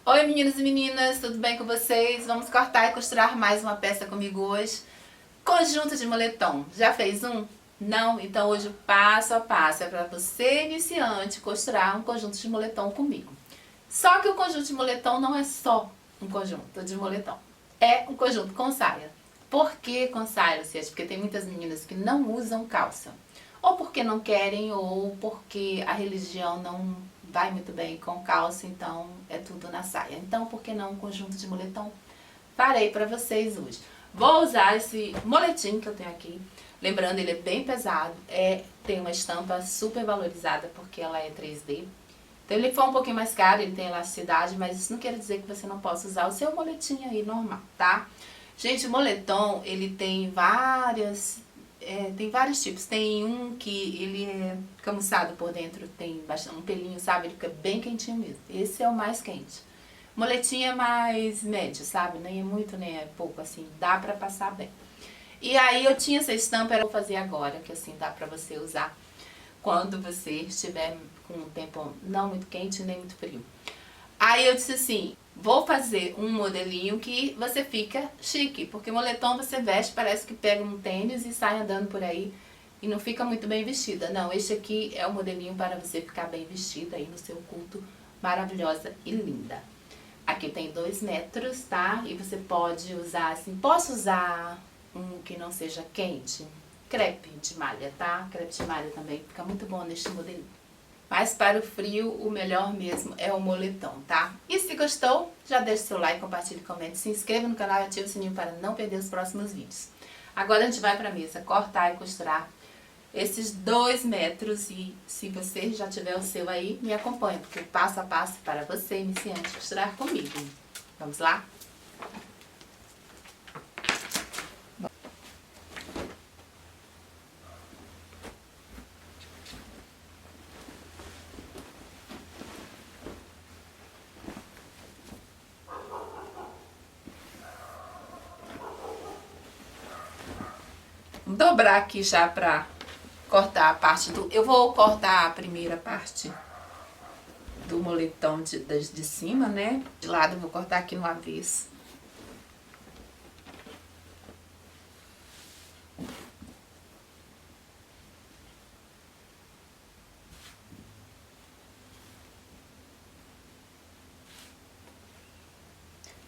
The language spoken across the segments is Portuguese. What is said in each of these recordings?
Oi meninos e meninas, tudo bem com vocês? Vamos cortar e costurar mais uma peça comigo hoje. Conjunto de moletom. Já fez um? Não? Então hoje o passo a passo é para você iniciante costurar um conjunto de moletom comigo. Só que o conjunto de moletom não é só um conjunto de moletom. É um conjunto com saia. Por que com saia, Luciana? Porque tem muitas meninas que não usam calça. Ou porque não querem, ou porque a religião não vai muito bem com calça, então é tudo na saia. Então, por que não um conjunto de moletom? Farei para vocês hoje. Vou usar esse moletim que eu tenho aqui. Lembrando, ele é bem pesado, tem uma estampa super valorizada porque ela é 3D. Então ele foi um pouquinho mais caro, ele tem elasticidade, mas isso não quer dizer que você não possa usar o seu moletim aí normal, tá? Gente, o moletom, ele tem vários tipos. Tem um que ele é camuçado por dentro, tem bastante, um pelinho, sabe? Ele fica bem quentinho mesmo. Esse é o mais quente. Moletim é mais médio, sabe? Nem é muito, nem é pouco, assim. Dá pra passar bem. E aí eu tinha essa estampa, eu vou fazer agora, que assim dá pra você usar quando você estiver com um tempo não muito quente nem muito frio. Aí eu disse assim, vou fazer um modelinho que você fica chique, porque moletom você veste, parece que pega um tênis e sai andando por aí e não fica muito bem vestida. Não, este aqui é o modelinho para você ficar bem vestida aí no seu culto, maravilhosa e linda. Aqui tem 2 metros, tá? E você pode usar assim, posso usar um que não seja quente? Crepe de malha, tá? Crepe de malha também fica muito bom neste modelinho. Mas para o frio, o melhor mesmo é o moletom, tá? E se gostou, já deixa seu like, compartilhe, comente, se inscreva no canal e ative o sininho para não perder os próximos vídeos. Agora a gente vai para a mesa cortar e costurar esses 2 metros e se você já tiver o seu aí, me acompanhe, porque o passo a passo para você, iniciante, costurar comigo. Vamos lá? Vou dobrar aqui já pra cortar a parte do... Eu vou cortar a primeira parte do moletom de cima, né? De lado eu vou cortar aqui no avesso.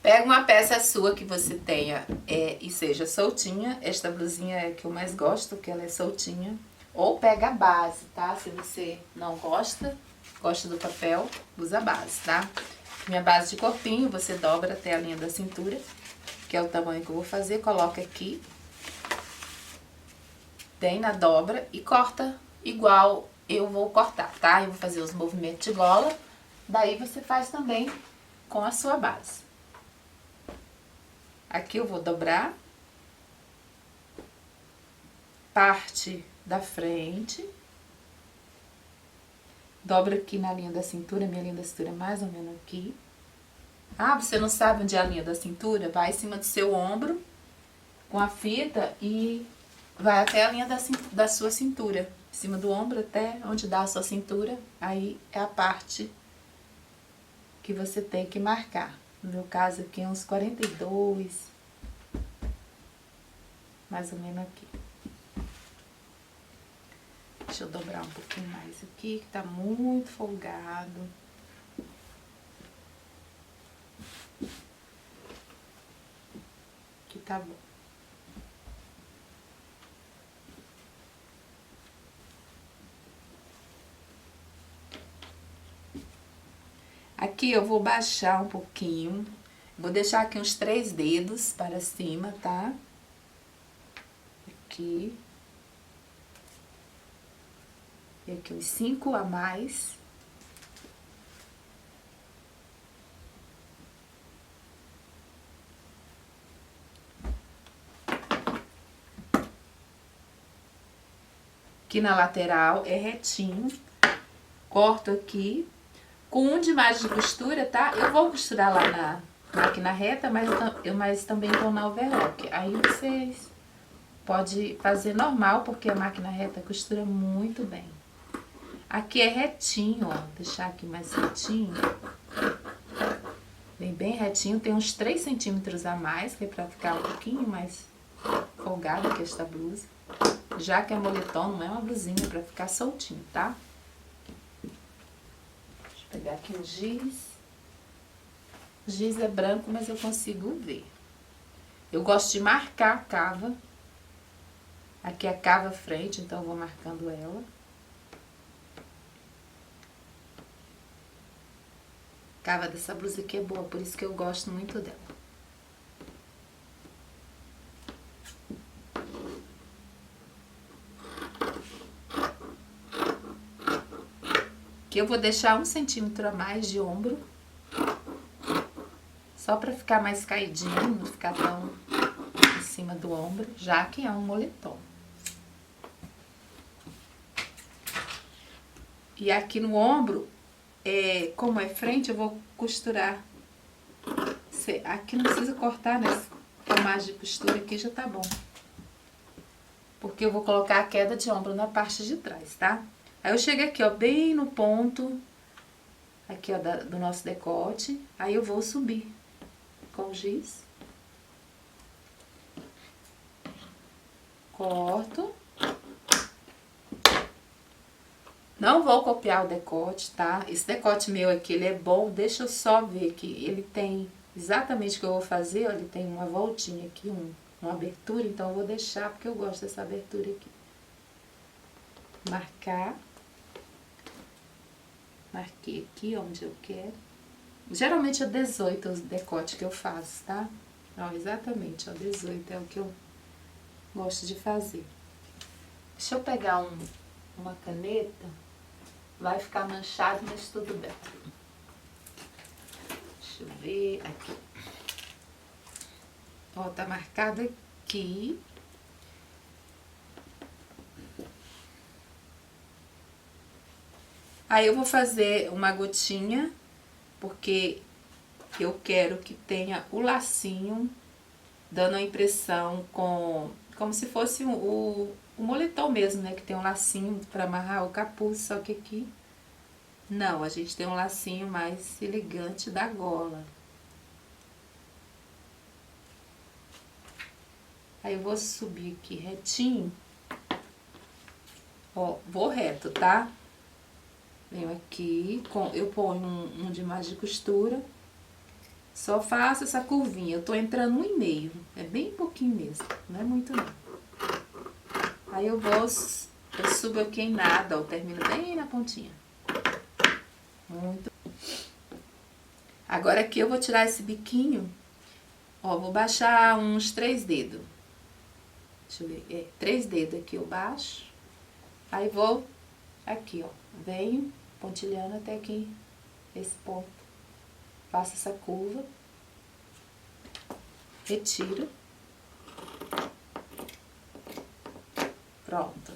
Pega uma peça sua que você tenha e seja soltinha. Esta blusinha é a que eu mais gosto, que ela é soltinha. Ou pega a base, tá? Se você não gosta do papel, usa a base, tá? Minha base de corpinho, você dobra até a linha da cintura, que é o tamanho que eu vou fazer. Coloca aqui, bem na dobra e corta igual eu vou cortar, tá? Eu vou fazer os movimentos de gola, daí você faz também com a sua base. Aqui eu vou dobrar parte da frente, dobra aqui na linha da cintura, minha linha da cintura é mais ou menos aqui. Ah, você não sabe onde é a linha da cintura? Vai em cima do seu ombro com a fita e vai até a linha da sua cintura. Em cima do ombro até onde dá a sua cintura, aí é a parte que você tem que marcar. No meu caso aqui é uns 42, mais ou menos aqui. Deixa eu dobrar um pouquinho mais aqui, que tá muito folgado. Aqui tá bom. Aqui eu vou baixar um pouquinho, vou deixar aqui uns 3 dedos para cima, tá? Aqui. E aqui uns 5 a mais. Aqui na lateral é retinho. Corto aqui. Com um de margem de costura, tá? Eu vou costurar lá na máquina reta, mas também tô na overlock. Aí vocês podem fazer normal, porque a máquina reta costura muito bem. Aqui é retinho, ó. Deixar aqui mais retinho. Vem bem retinho, tem uns 3 centímetros a mais, que é pra ficar um pouquinho mais folgada que esta blusa. Já que é moletom, não é uma blusinha pra ficar soltinho, tá? Deixa eu pegar aqui o giz. O giz é branco, mas eu consigo ver. Eu gosto de marcar a cava. Aqui é a cava frente, então eu vou marcando ela. A cava dessa blusa aqui é boa, por isso que eu gosto muito dela. Aqui eu vou deixar 1 centímetro a mais de ombro. Só pra ficar mais caidinho, não ficar tão em cima do ombro, já que é um moletom. E aqui no ombro, como é frente, eu vou costurar. Aqui não precisa cortar, né? A margem de costura aqui já tá bom. Porque eu vou colocar a queda de ombro na parte de trás, tá? Aí eu chego aqui, ó, bem no ponto, aqui, ó, do nosso decote. Aí eu vou subir com o giz. Corto. Não vou copiar o decote, tá? Esse decote meu aqui, ele é bom, deixa eu só ver que ele tem exatamente o que eu vou fazer, ó, ele tem uma voltinha aqui, uma abertura, então eu vou deixar porque eu gosto dessa abertura aqui. Marcar. Marquei aqui onde eu quero. Geralmente é 18 os decotes que eu faço, tá? Ó, exatamente, ó, 18 é o que eu gosto de fazer. Deixa eu pegar uma caneta. Vai ficar manchado, mas tudo bem. Deixa eu ver aqui. Ó, tá marcado aqui. Aí eu vou fazer uma gotinha, porque eu quero que tenha o lacinho, dando a impressão como se fosse o moletom mesmo, né? Que tem um lacinho pra amarrar o capuz, só que aqui não, a gente tem um lacinho mais elegante da gola. Aí eu vou subir aqui retinho. Ó, vou reto, tá? Venho aqui, eu ponho um de margem de costura. Só faço essa curvinha. Eu tô entrando 1,5. É bem pouquinho mesmo, não é muito não. Aí eu subo aqui em nada, ó, termino bem na pontinha. Muito. Agora aqui eu vou tirar esse biquinho, ó, vou baixar uns 3 dedos. Deixa eu ver, 3 dedos aqui eu baixo. Aí vou aqui, ó, venho pontilhando até aqui, esse ponto. Faço essa curva. Retiro. Pronto.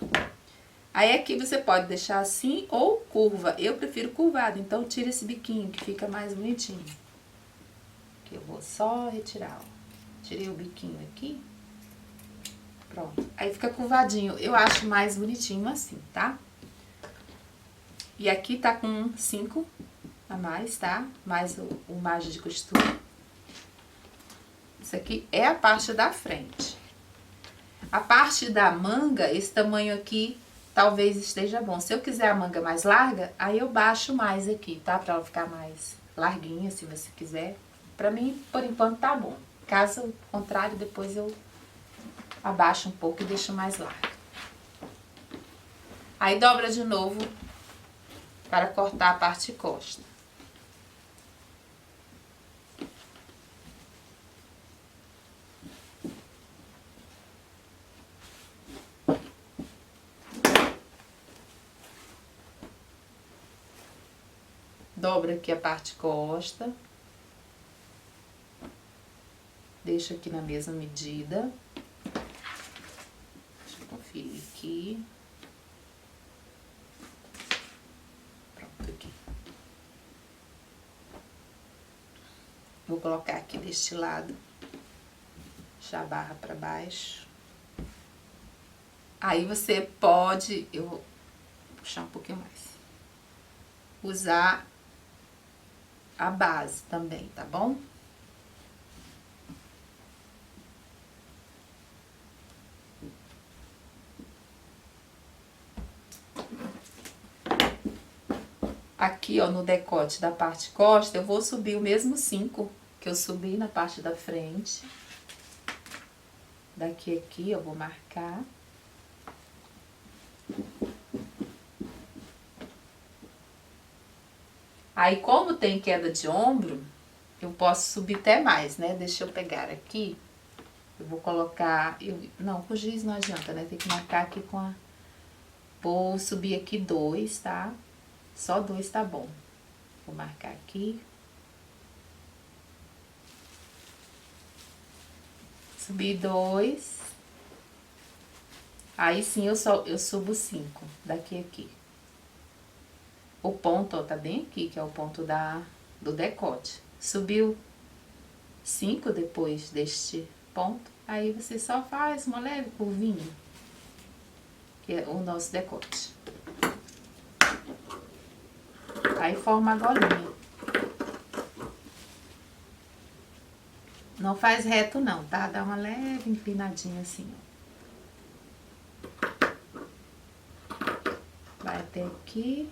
Aí aqui você pode deixar assim ou curva. Eu prefiro curvado, então tira esse biquinho que fica mais bonitinho. Aqui eu vou só retirar, ó. Tirei o biquinho aqui. Pronto. Aí fica curvadinho. Eu acho mais bonitinho assim, tá? E aqui tá com 5 a mais, tá? Mais o margem de costura. Isso aqui é a parte da frente. A parte da manga, esse tamanho aqui, talvez esteja bom. Se eu quiser a manga mais larga, aí eu baixo mais aqui, tá? Pra ela ficar mais larguinha, se você quiser. Pra mim, por enquanto, tá bom. Caso contrário, depois eu abaixo um pouco e deixo mais larga. Aí dobra de novo para cortar a parte costa. Dobra aqui a parte costa. Deixa aqui na mesma medida. Deixa eu conferir aqui. Pronto, aqui. Vou colocar aqui deste lado. Já barra pra baixo. Aí você pode, eu vou puxar um pouquinho mais. Usar a base também, tá bom? Aqui, ó, no decote da parte costa, eu vou subir o mesmo 5 que eu subi na parte da frente. Daqui aqui eu vou marcar. Aí, como tem queda de ombro, eu posso subir até mais, né? Deixa eu pegar aqui. Eu vou colocar... não, com o giz não adianta, né? Tem que marcar aqui com a... Vou subir aqui 2, tá? Só 2 tá bom. Vou marcar aqui. Subi 2. Aí sim eu subo 5 daqui aqui. O ponto, ó, tá bem aqui, que é o ponto do decote. Subiu 5 depois deste ponto. Aí você só faz uma leve curvinha, que é o nosso decote. Aí forma a golinha. Não faz reto não, tá? Dá uma leve inclinadinha assim, ó. Vai até aqui,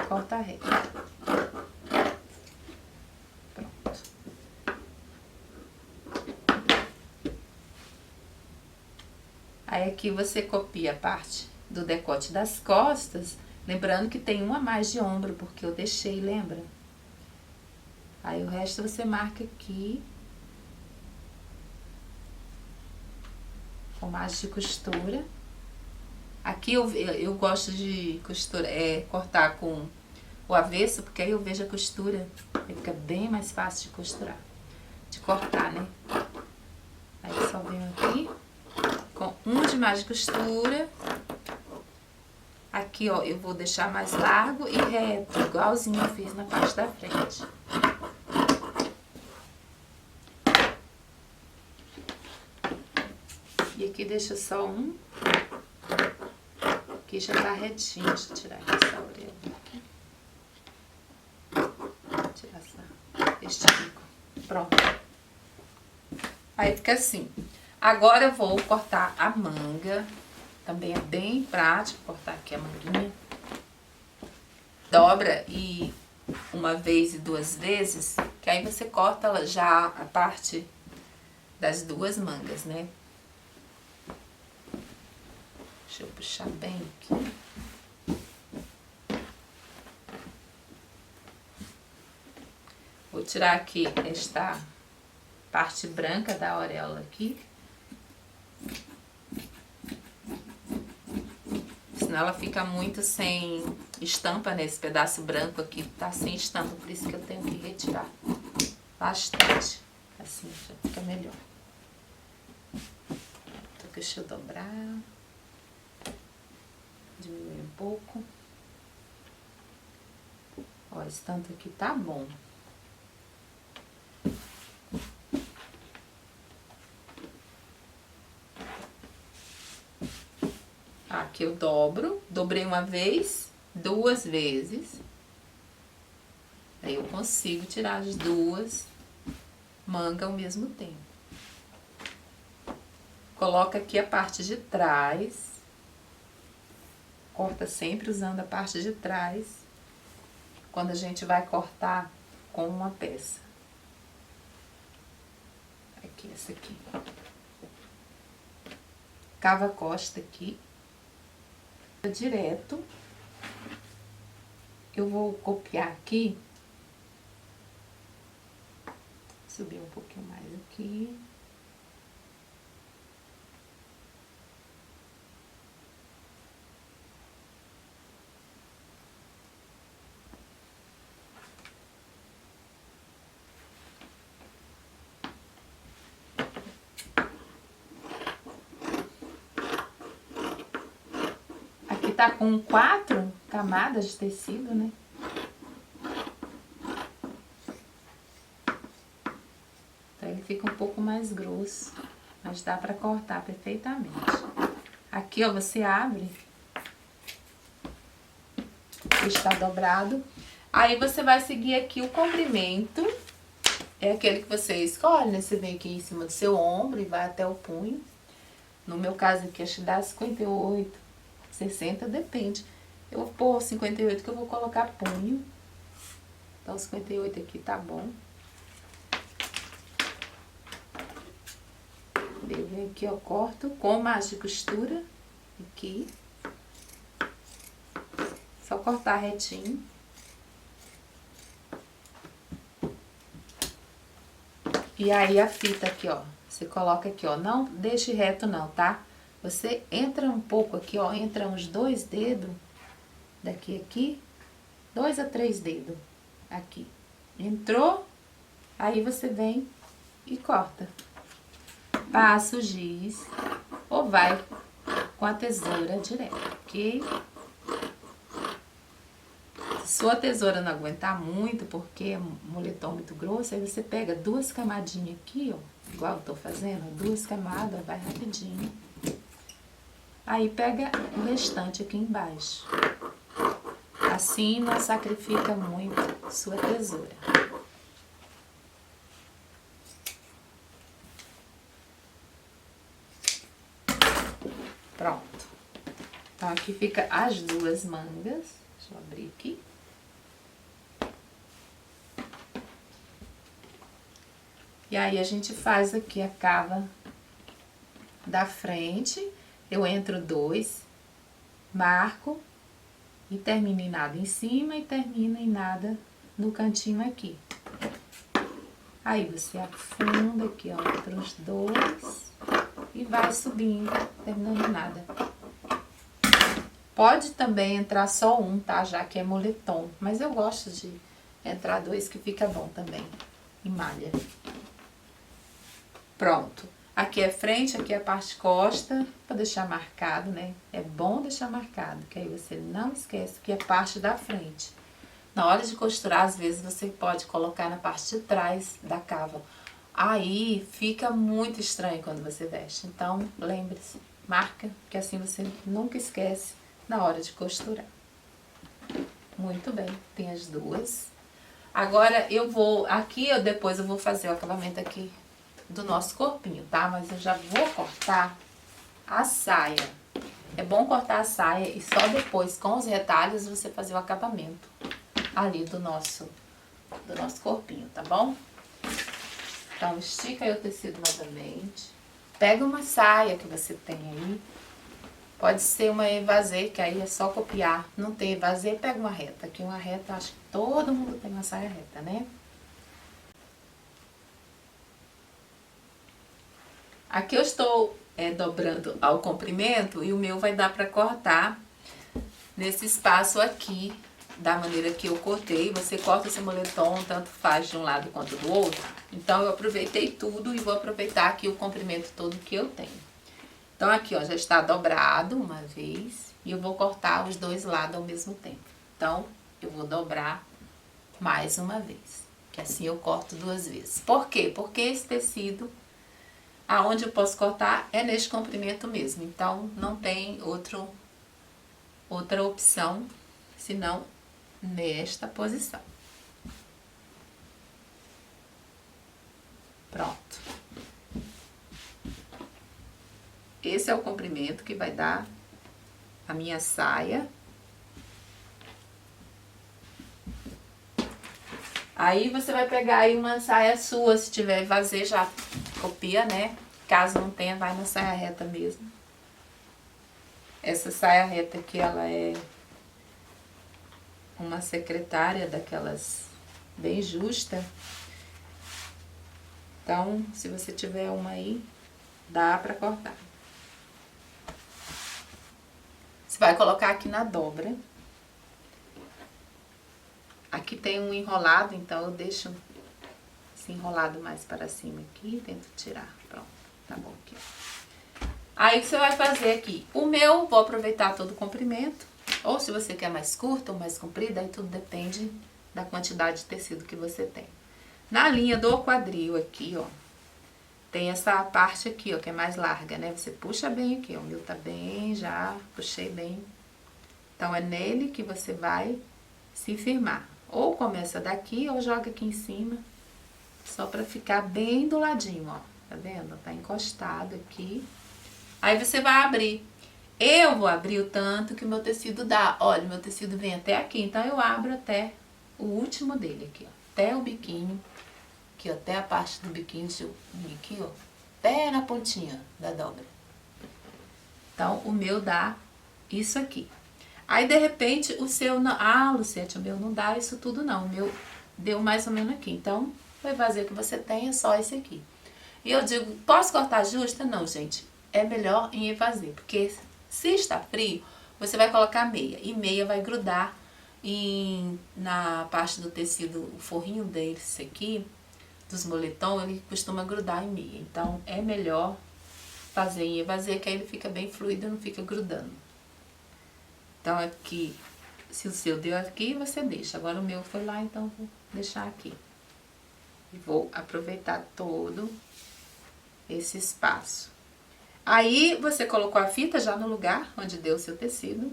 corta reto. Pronto. Aí aqui você copia a parte do decote das costas, lembrando que tem uma a mais de ombro, porque eu deixei, lembra? Aí o resto você marca aqui com margem de costura. Aqui eu gosto de costura, cortar com o avesso, porque aí eu vejo a costura, aí fica bem mais fácil de costurar, de cortar, né? Aí só venho aqui com um de margem de costura. Aqui, ó, eu vou deixar mais largo e reto, igualzinho eu fiz na parte da frente. E aqui deixa só um. Aqui já tá retinho, deixa eu tirar aqui essa orelha. Vou tirar este bico. Pronto. Aí fica assim. Agora eu vou cortar a manga. Também é bem prático cortar aqui a manguinha. Dobra e uma vez e 2 vezes, que aí você corta já a parte das 2 mangas, né? Deixa eu puxar bem aqui. Vou tirar aqui esta parte branca da auréola aqui. Senão ela fica muito sem estampa, nesse pedaço branco aqui, tá sem estampa, por isso que eu tenho que retirar bastante. Assim já fica melhor. Então, deixa eu dobrar. Diminuir um pouco. Ó, esse tanto aqui tá bom. Aqui eu dobrei uma vez, 2 vezes. Aí eu consigo tirar as 2 mangas ao mesmo tempo. Coloca aqui a parte de trás. Corta sempre usando a parte de trás, quando a gente vai cortar com uma peça. Aqui, essa aqui. Cava a costa aqui. Direto. Eu vou copiar aqui. Subir um pouquinho mais aqui. Tá com 4 camadas de tecido, né? Então ele fica um pouco mais grosso, mas dá pra cortar perfeitamente. Aqui, ó, você abre, está dobrado. Aí você vai seguir aqui o comprimento, é aquele que você escolhe, né? Você vem aqui em cima do seu ombro e vai até o punho. No meu caso aqui, acho que dá 58, 60, depende. Eu vou pôr 58 que eu vou colocar punho. Então 58 aqui tá bom. Eu venho aqui, eu corto com margem de costura, aqui. Só cortar retinho. E aí a fita aqui, ó, você coloca aqui, ó, não deixe reto não, tá? Você entra um pouco aqui, ó, entra uns 2 dedos, daqui aqui, 2 a 3 dedos, aqui. Entrou, aí você vem e corta. Passa o giz, ou vai com a tesoura direto, ok? Se sua tesoura não aguentar muito, porque é um moletom muito grosso, aí você pega 2 camadinhas aqui, ó, igual eu tô fazendo, 2 camadas, vai rapidinho. Aí pega o restante aqui embaixo. Assim não sacrifica muito sua tesoura. Pronto. Então aqui fica as 2 mangas. Deixa eu abrir aqui. E aí a gente faz aqui a cava da frente. Eu entro 2, marco e termino em nada em cima e termino em nada no cantinho aqui. Aí você afunda aqui, ó, entre os 2 e vai subindo, terminando em nada. Pode também entrar só um, tá? Já que é moletom, mas eu gosto de entrar 2 que fica bom também, em malha. Pronto. Aqui é frente, aqui é a parte costa, para deixar marcado, né? É bom deixar marcado, que aí você não esquece que é parte da frente. Na hora de costurar, às vezes, você pode colocar na parte de trás da cava. Aí, fica muito estranho quando você veste. Então, lembre-se, marca, que assim você nunca esquece na hora de costurar. Muito bem, tem as 2. Agora, eu vou, aqui, depois eu vou fazer o acabamento aqui do nosso corpinho, tá? Mas eu já vou cortar a saia. É bom cortar a saia e só depois, com os retalhos, você fazer o acabamento ali do nosso corpinho, tá bom? Então, estica aí o tecido novamente. Pega uma saia que você tem aí. Pode ser uma evasê, que aí é só copiar. Não tem evasê, pega uma reta. Aqui uma reta, acho que todo mundo tem uma saia reta, né? Aqui eu estou dobrando ao comprimento e o meu vai dar para cortar nesse espaço aqui, da maneira que eu cortei. Você corta esse moletom, tanto faz de um lado quanto do outro. Então, eu aproveitei tudo e vou aproveitar aqui o comprimento todo que eu tenho. Então, aqui, ó, já está dobrado uma vez e eu vou cortar os 2 lados ao mesmo tempo. Então, eu vou dobrar mais uma vez, que assim eu corto 2 vezes. Por quê? Porque esse tecido, aonde eu posso cortar é neste comprimento mesmo. Então, não tem outra opção, senão nesta posição. Pronto. Esse é o comprimento que vai dar a minha saia. Aí você vai pegar aí uma saia sua, se tiver vazê já copia, né? Caso não tenha, vai na saia reta mesmo. Essa saia reta aqui, ela é uma secretária daquelas bem justa. Então, se você tiver uma aí, dá pra cortar. Você vai colocar aqui na dobra. Aqui tem um enrolado, então eu deixo esse enrolado mais para cima aqui, tento tirar. Pronto, tá bom aqui. Aí o que você vai fazer aqui? O meu, vou aproveitar todo o comprimento. Ou se você quer mais curta ou mais comprida, aí tudo depende da quantidade de tecido que você tem. Na linha do quadril aqui, ó, tem essa parte aqui, ó, que é mais larga, né? Você puxa bem aqui, ó, o meu tá bem, já puxei bem. Então, é nele que você vai se firmar. Ou começa daqui ou joga aqui em cima, só pra ficar bem do ladinho, ó. Tá vendo? Tá encostado aqui. Aí você vai abrir. Eu vou abrir o tanto que o meu tecido dá. Olha, o meu tecido vem até aqui, então eu abro até o último dele aqui, ó. Até o biquinho, aqui, ó, até a parte do biquinho, deixa eu vir aqui, ó. Até na pontinha da dobra. Então, o meu dá isso aqui. Aí, de repente, o seu não... Ah, Lucete, o meu não dá isso tudo não. O meu deu mais ou menos aqui. Então, vai fazer o que você tem, é só esse aqui. E eu digo, posso cortar justa? Não, gente. É melhor em fazer, porque se está frio, você vai colocar meia. E meia vai grudar na parte do tecido, o forrinho desse aqui, dos moletom, ele costuma grudar em meia. Então, é melhor fazer em evasê, que aí ele fica bem fluido e não fica grudando. Então, aqui, se o seu deu aqui, você deixa. Agora o meu foi lá, então vou deixar aqui. E vou aproveitar todo esse espaço. Aí, você colocou a fita já no lugar onde deu o seu tecido.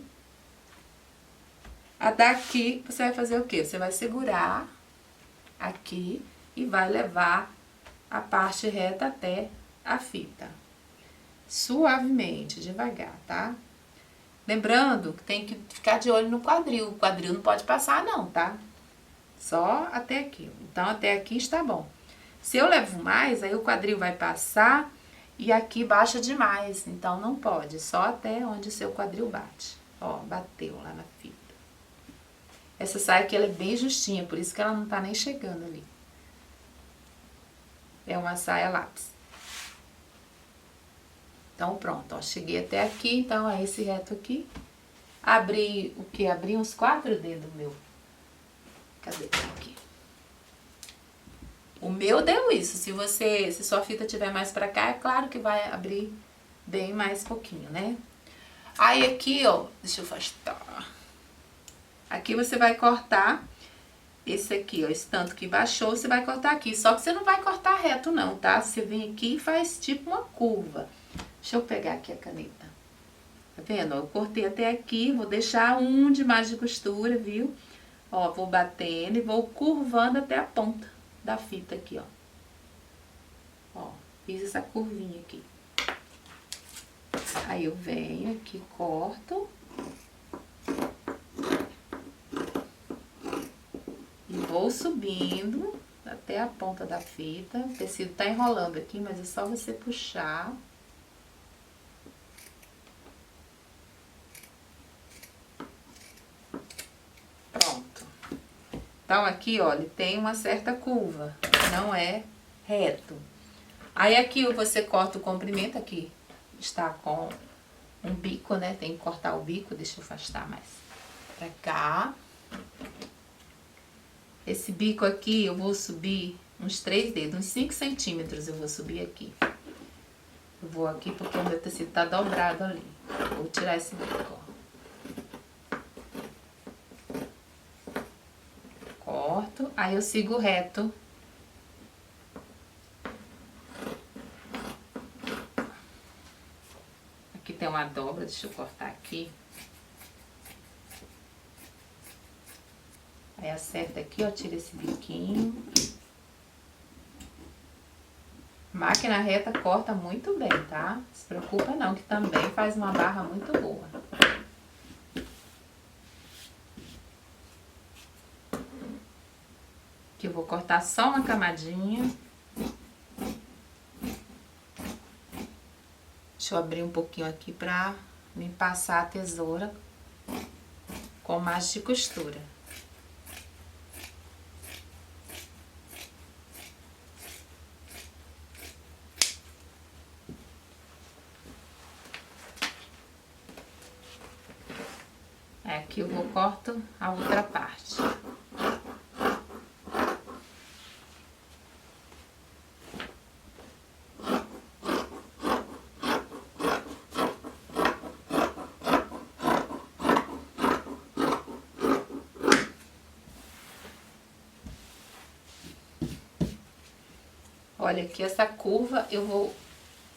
A daqui, você vai fazer o quê? Você vai segurar aqui e vai levar a parte reta até a fita. Suavemente, devagar, tá? Lembrando que tem que ficar de olho no quadril. O quadril não pode passar não, tá? Só até aqui. Então, até aqui está bom. Se eu levo mais, aí o quadril vai passar e aqui baixa demais. Então, não pode. Só até onde o seu quadril bate. Ó, bateu lá na fita. Essa saia aqui, ela é bem justinha, por isso que ela não tá nem chegando ali. É uma saia lápis. Então, pronto, ó, cheguei até aqui, então é esse reto aqui. Abri, o que? Abri uns 4 dedos meu. Cadê? Aqui. O meu deu isso, se sua fita tiver mais pra cá, é claro que vai abrir bem mais pouquinho, né? Aí aqui, ó, deixa eu afastar. Aqui você vai cortar esse aqui, ó, esse tanto que baixou, você vai cortar aqui. Só que você não vai cortar reto não, tá? Você vem aqui e faz tipo uma curva. Deixa eu pegar aqui a caneta. Tá vendo? Eu cortei até aqui, vou deixar um de margem de costura, viu? Ó, vou batendo e vou curvando até a ponta da fita aqui, ó. Ó, fiz essa curvinha aqui. Aí eu venho aqui, corto. E vou subindo até a ponta da fita. O tecido tá enrolando aqui, mas é só você puxar. Pronto. Então, aqui, ó, ele tem uma certa curva, não é reto. Aí, aqui você corta o comprimento, aqui está com um bico, né? Tem que cortar o bico, deixa eu afastar mais pra cá. Esse bico aqui eu vou subir uns 3 dedos, uns 5 centímetros eu vou subir aqui. Eu vou aqui porque o meu tecido tá dobrado ali. Vou tirar esse bico, ó. Corto, aí eu sigo reto. Aqui tem uma dobra, deixa eu cortar aqui. Aí acerta aqui, ó, tira esse biquinho. Máquina reta corta muito bem, tá? Não se preocupa não, que também faz uma barra muito boa. Aqui eu vou cortar só uma camadinha. Deixa eu abrir um pouquinho aqui pra me passar a tesoura com margem de costura. Aqui eu vou corto a outra parte. Olha aqui essa curva, eu vou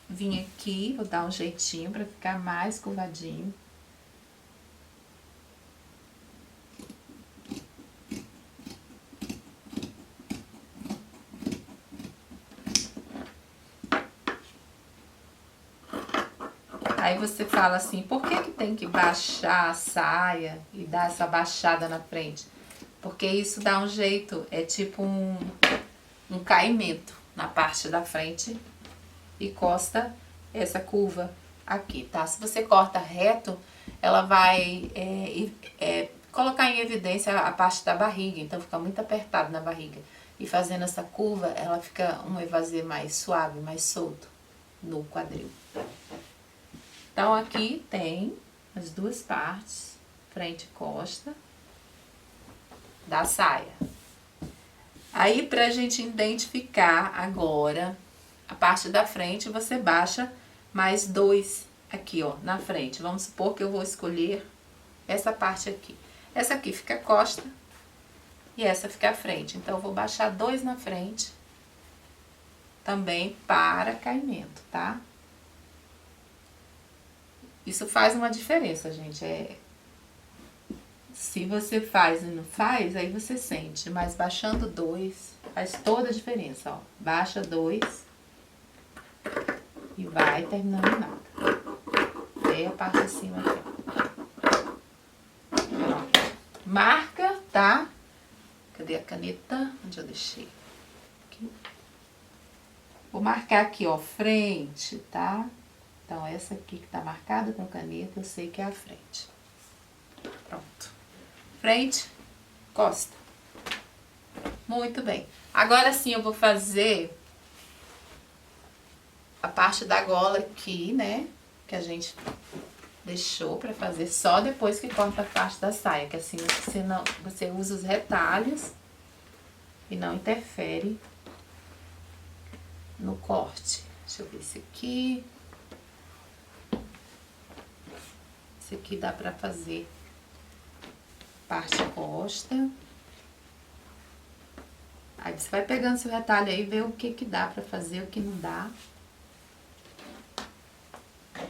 vir aqui, vou dar um jeitinho pra ficar mais curvadinho. Aí você fala assim, por que que tem que baixar a saia e dar essa baixada na frente? Porque isso dá um jeito, é tipo um caimento na parte da frente e costa essa curva aqui, tá? Se você corta reto, ela vai colocar em evidência a parte da barriga, então fica muito apertado na barriga. E fazendo essa curva, ela fica um evasê mais suave, mais solto no quadril. Então aqui tem as duas partes, frente e costa, da saia. Aí pra gente identificar agora a parte da frente, você baixa mais 2 aqui, ó, na frente. Vamos supor que eu vou escolher essa parte aqui. Essa aqui fica costa e essa fica a frente. Então eu vou baixar 2 na frente, também para caimento, tá? Isso faz uma diferença, gente. Se você faz e não faz, aí você sente. Mas baixando 2 faz toda a diferença, ó. Baixa 2 e vai terminando em nada. Até a parte de cima aqui, ó. Pronto. Marca, tá? Cadê a caneta? Onde eu deixei? Aqui. Vou marcar aqui, ó, frente, tá? Então, essa aqui que tá marcada com caneta, eu sei que é a frente. Pronto. Frente, costa. Muito bem. Agora sim eu vou fazer a parte da gola aqui, né? Que a gente deixou pra fazer só depois que corta a parte da saia. Que assim você usa os retalhos e não interfere no corte. Deixa eu ver esse aqui. Esse aqui dá pra fazer parte costa. Aí você vai pegando seu retalho aí e vê o que que dá pra fazer, o que não dá. Vou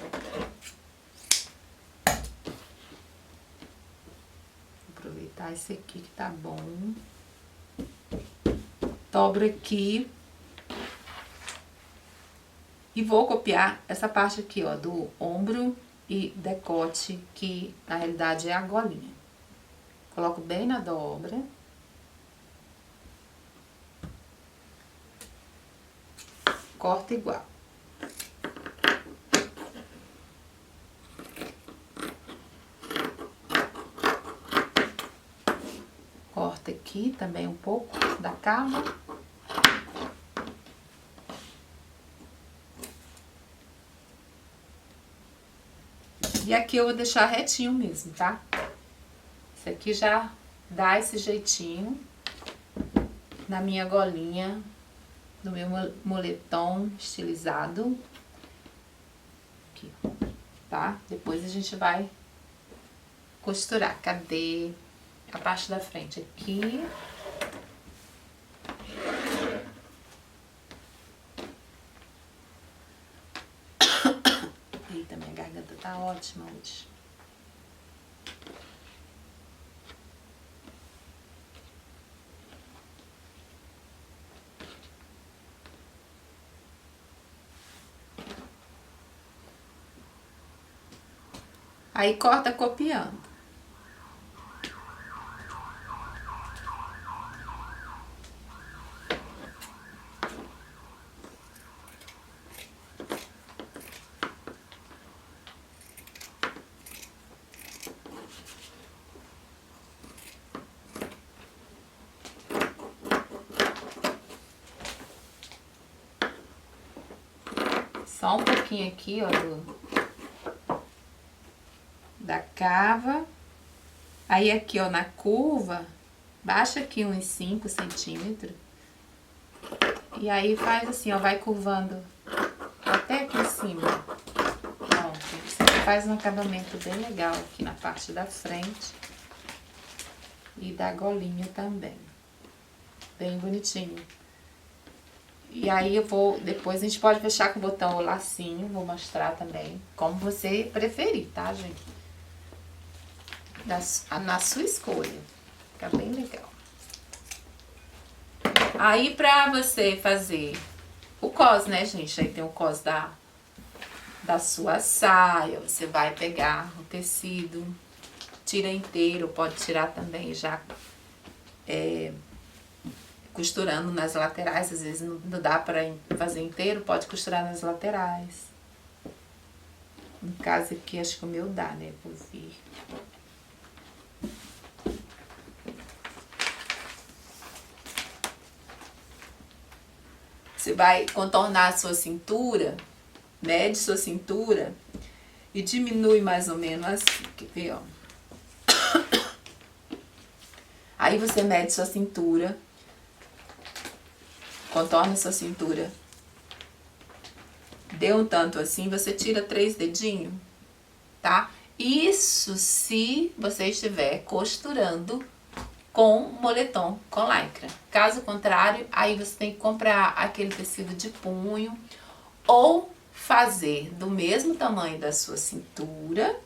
aproveitar esse aqui que tá bom. Dobro aqui. E vou copiar essa parte aqui, ó, do ombro e decote, que na realidade é a golinha. Coloco bem na dobra. Corta igual. Corta aqui também um pouco da cava. E aqui eu vou deixar retinho mesmo, tá? Esse aqui já dá esse jeitinho na minha golinha, no meu moletom estilizado. Aqui, tá? Depois a gente vai costurar. Cadê a parte da frente? Aqui. Eita, minha garganta tá ótima hoje. Aí corta copiando. Só um pouquinho aqui, ó, da cava. Aí aqui, ó, na curva, baixa aqui uns 5 centímetros. E aí faz assim, ó, vai curvando até aqui em cima. Pronto. Você faz um acabamento bem legal aqui na parte da frente. E da golinha também. Bem bonitinho. E aí eu vou, depois a gente pode fechar com o botão ou lacinho, vou mostrar também, como você preferir, tá, gente? Na sua escolha, fica bem legal. Aí pra você fazer o cos, né, gente, aí tem o cos da sua saia, você vai pegar o tecido, tira inteiro, pode tirar também já costurando nas laterais, às vezes não dá para fazer inteiro, pode costurar nas laterais. No caso aqui, acho que o meu dá, né? Vou ver. Você vai contornar a sua cintura, mede sua cintura e diminui mais ou menos assim, quer ver, ó. Aí você mede sua cintura, contorna sua cintura. Deu um tanto assim, você tira 3 dedinhos, tá? Isso se você estiver costurando com moletom, com lycra. Caso contrário, aí você tem que comprar aquele tecido de punho ou fazer do mesmo tamanho da sua cintura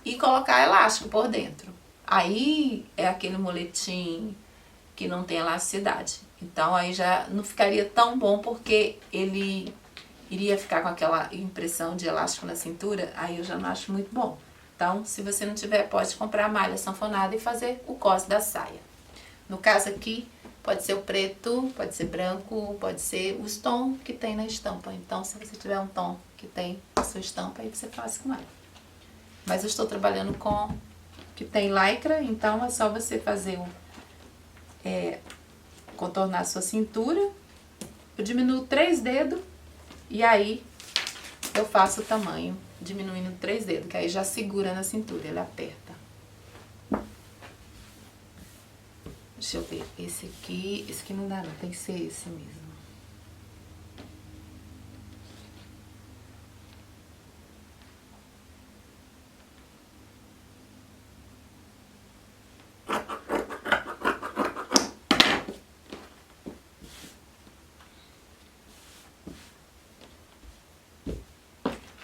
e colocar elástico por dentro. Aí é aquele moletim que não tem elasticidade. Então aí já não ficaria tão bom porque ele iria ficar com aquela impressão de elástico na cintura, aí eu já não acho muito bom. Então, se você não tiver, pode comprar a malha sanfonada e fazer o cos da saia. No caso aqui, pode ser o preto, pode ser branco, pode ser os tons que tem na estampa. Então, se você tiver um tom que tem a sua estampa, aí você faz com ela. Mas eu estou trabalhando com que tem lycra, então é só você fazer contornar a sua cintura. Eu diminuo 3 dedos e aí eu faço o tamanho, diminuindo 3 dedos, que aí já segura na cintura, ele aperta. Deixa eu ver, esse aqui não dá não, tem que ser esse mesmo.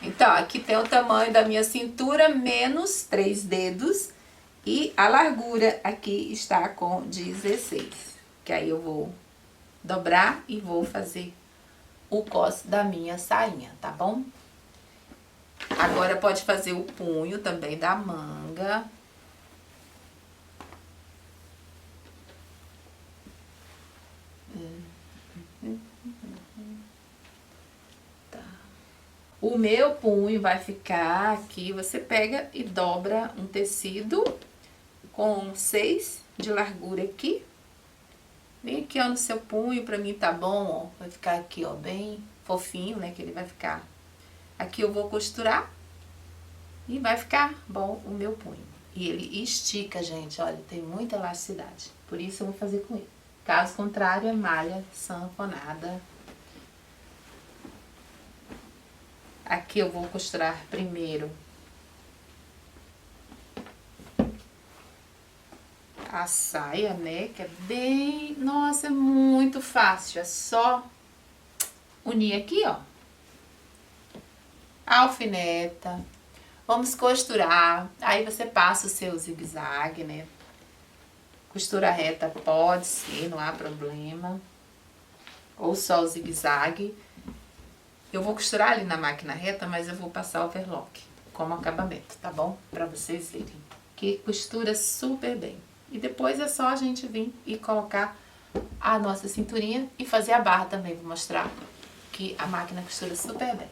Então, aqui tem o tamanho da minha cintura, menos 3 dedos. E a largura aqui está com 16. Que aí eu vou dobrar e vou fazer o cos da minha sainha, tá bom? Agora pode fazer o punho também da manga. O meu punho vai ficar aqui, você pega e dobra um tecido com 6 de largura aqui. Vem aqui, ó, no seu punho, pra mim tá bom, ó. Vai ficar aqui, ó, bem fofinho, né, que ele vai ficar. Aqui eu vou costurar e vai ficar bom o meu punho. E ele estica, gente, olha, tem muita elasticidade. Por isso eu vou fazer com ele. Caso contrário, é malha sanfonada. Aqui eu vou costurar primeiro a saia, né, que é bem, nossa, é muito fácil, é só unir aqui, ó, alfineta, vamos costurar, aí você passa o seu zigue-zague, né, costura reta pode ser, não há problema, ou só o zigue-zague. Eu vou costurar ali na máquina reta, mas eu vou passar overlock como acabamento, tá bom? Pra vocês verem que costura super bem. E depois é só a gente vir e colocar a nossa cinturinha e fazer a barra também. Vou mostrar que a máquina costura super bem.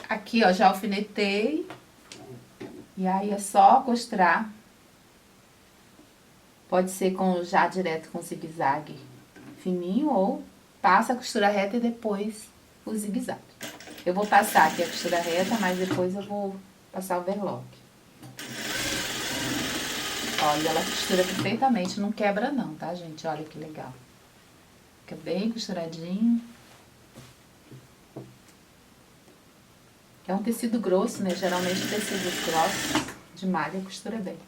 Aqui, ó, já alfinetei. E aí é só costurar. Pode ser já direto com zigue-zague fininho ou passa a costura reta e depois o zigue-zague. Eu vou passar aqui a costura reta, mas depois eu vou passar o overlock. Olha, ela costura perfeitamente, não quebra não, tá, gente? Olha que legal. Fica bem costuradinho. É um tecido grosso, né? Geralmente tecidos grossos de malha costura bem.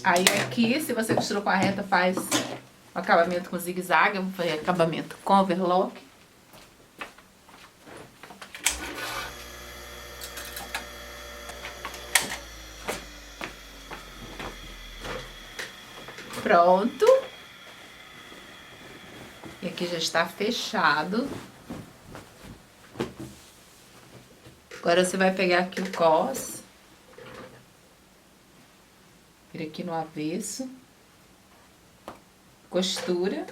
Aí aqui, se você costurou com a reta, faz o acabamento com zigue-zague. Eu vou fazer acabamento com overlock. Pronto. E aqui já está fechado. Agora você vai pegar aqui o cos. Vira aqui no avesso. Costura.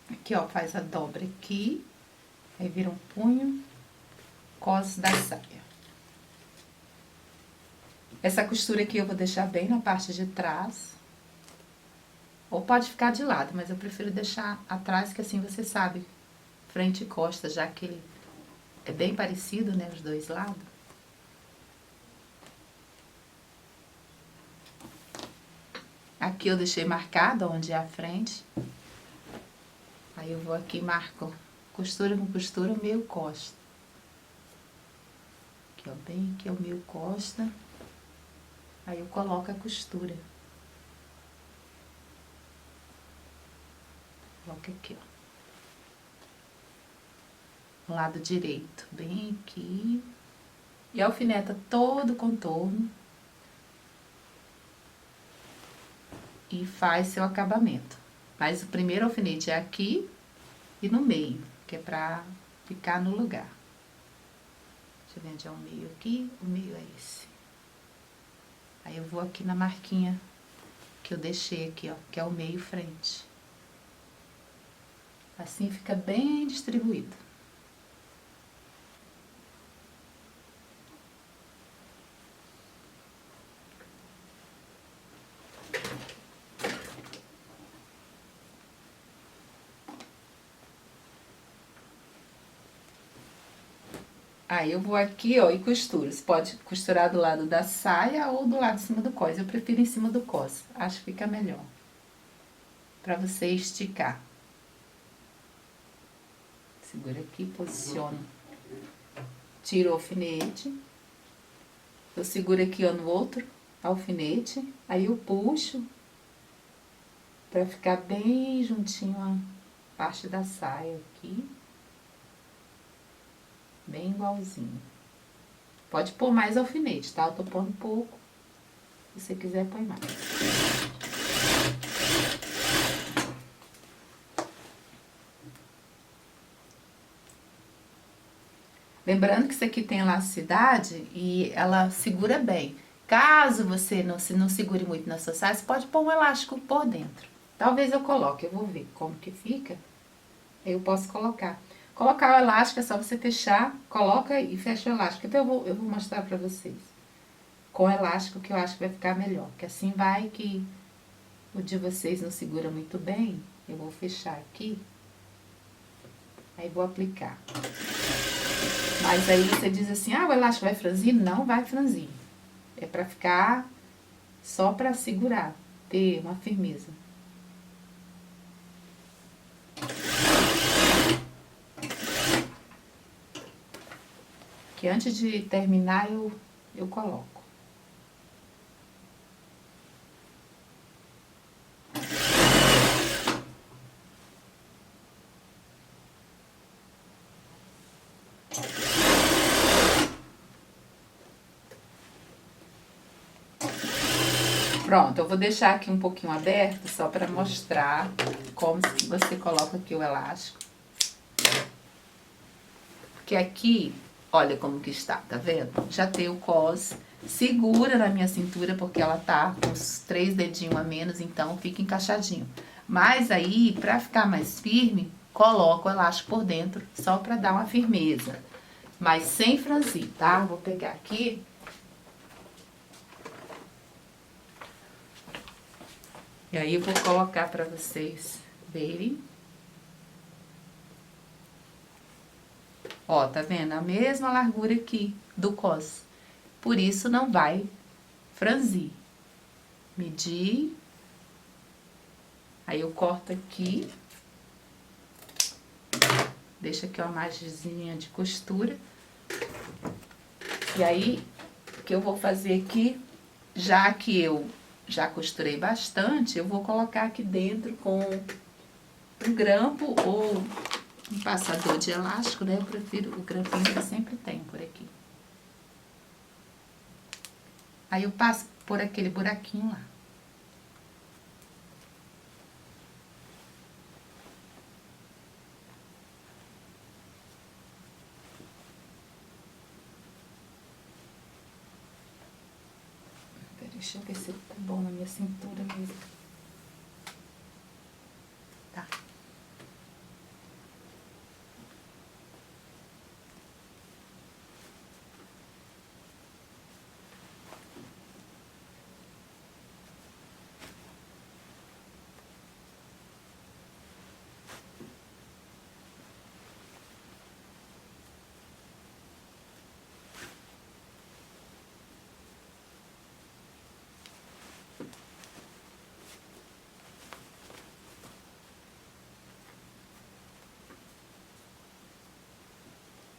Aqui, ó, faz a dobra aqui. Aí vira um punho, cos da saia. Essa costura aqui eu vou deixar bem na parte de trás. Ou pode ficar de lado, mas eu prefiro deixar atrás, que assim você sabe, frente e costa, já que ele é bem parecido, né, os dois lados. Aqui eu deixei marcado onde é a frente. Aí eu vou aqui e marco costura com costura, meio costa. Aqui, ó, bem aqui é o meio costa. Aí eu coloco a costura. Coloco aqui, ó. Lado direito, bem aqui. E alfineta todo o contorno. E faz seu acabamento. Mas o primeiro alfinete é aqui e no meio, que é pra ficar no lugar. Deixa eu ver onde é o meio aqui. O meio é esse. Aí eu vou aqui na marquinha que eu deixei aqui, ó, que é o meio frente. Assim fica bem distribuído. Aí eu vou aqui, ó, e costuro. Você pode costurar do lado da saia ou do lado de cima do cos. Eu prefiro em cima do cos. Acho que fica melhor. Pra você esticar. Segura aqui, posiciono. Tiro o alfinete. Eu seguro aqui, ó, no outro alfinete. Aí eu puxo pra ficar bem juntinho a parte da saia aqui. Bem igualzinho. Pode pôr mais alfinete, tá? Eu tô pondo pouco. Se você quiser, põe mais. Lembrando que isso aqui tem elasticidade e ela segura bem. Caso você não segure muito na sua saia, você pode pôr um elástico por dentro. Talvez eu coloque, eu vou ver como que fica. Aí eu posso colocar. Colocar o elástico é só você fechar, coloca e fecha o elástico. Então eu vou mostrar pra vocês. Com o elástico que eu acho que vai ficar melhor. Que assim vai que o de vocês não segura muito bem. Eu vou fechar aqui. Aí vou aplicar. Mas aí você diz assim, ah, o elástico vai franzir? Não vai franzir. É pra ficar só pra segurar, ter uma firmeza. Que antes de terminar eu coloco. Pronto, eu vou deixar aqui um pouquinho aberto, só para mostrar como você coloca aqui o elástico. Porque aqui, olha como que está, tá vendo? Já tem o cos, segura na minha cintura, porque ela tá com os 3 dedinhos a menos, então fica encaixadinho. Mas aí, pra ficar mais firme, coloca o elástico por dentro, só pra dar uma firmeza. Mas sem franzir, tá? Vou pegar aqui. E aí eu vou colocar pra vocês verem. Ó, tá vendo? A mesma largura aqui do cos. Por isso não vai franzir. Medir. Aí eu corto aqui. Deixa aqui uma margenzinha de costura. E aí, o que eu vou fazer aqui, já que eu já costurei bastante, eu vou colocar aqui dentro com um grampo ou um passador de elástico, né? Eu prefiro o grampinho que eu sempre tenho por aqui. Aí eu passo por aquele buraquinho lá. Deixa eu ver se tá bom na minha cintura mesmo. Tá.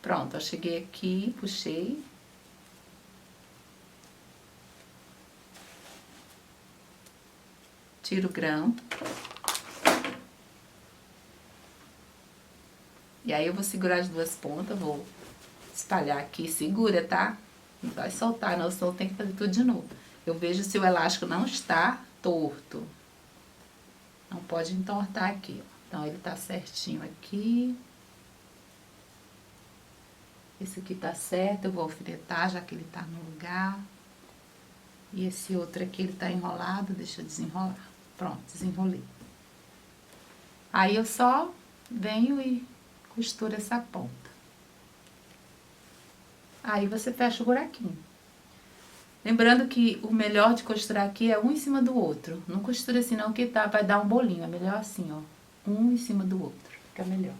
Pronto, eu cheguei aqui, puxei. Tiro o grampo. E aí eu vou segurar as duas pontas, vou espalhar aqui, segura, tá? Não vai soltar não, senão tem que fazer tudo de novo. Eu vejo se o elástico não está torto. Não pode entortar aqui, ó. Então, ele tá certinho aqui. Esse aqui tá certo, eu vou alfinetar, já que ele tá no lugar. E esse outro aqui, ele tá enrolado, deixa eu desenrolar. Pronto, desenrolei. Aí, eu só venho e costuro essa ponta. Aí, você fecha o buraquinho. Lembrando que o melhor de costurar aqui é um em cima do outro. Não costura assim não, que tá, vai dar um bolinho. É melhor assim, ó. Um em cima do outro. Fica melhor.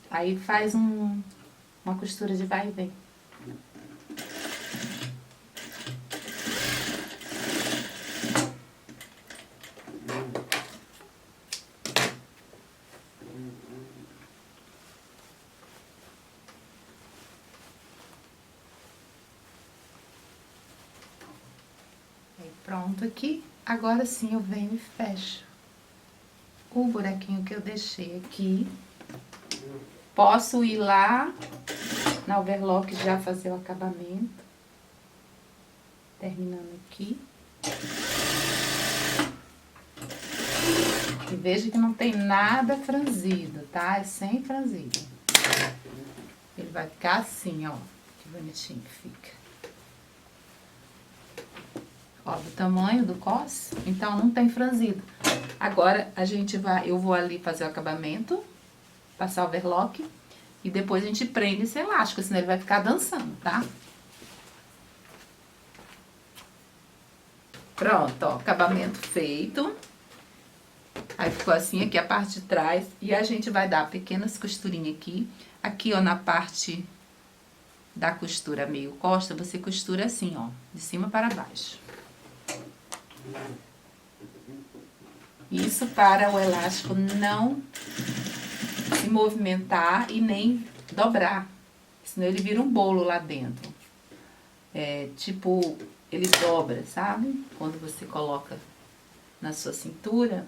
Aí faz uma costura de vai e vem. Aí pronto aqui. Agora sim eu venho e fecho o buraquinho que eu deixei aqui. Posso ir lá na overlock já fazer o acabamento. Terminando aqui. E veja que não tem nada franzido, tá? É sem franzido. Ele vai ficar assim, ó. Que bonitinho que fica. Ó, do tamanho do cos. Então, não tem franzido. Agora, eu vou ali fazer o acabamento. Passar o overlock. E depois a gente prende esse elástico, senão ele vai ficar dançando, tá? Pronto, ó. Acabamento feito. Aí ficou assim aqui a parte de trás. E a gente vai dar pequenas costurinhas aqui. Aqui, ó, na parte da costura meio costa, você costura assim, ó. De cima para baixo. Isso para o elástico não se movimentar e nem dobrar. Senão ele vira um bolo lá dentro. Tipo, ele dobra, sabe? Quando você coloca na sua cintura.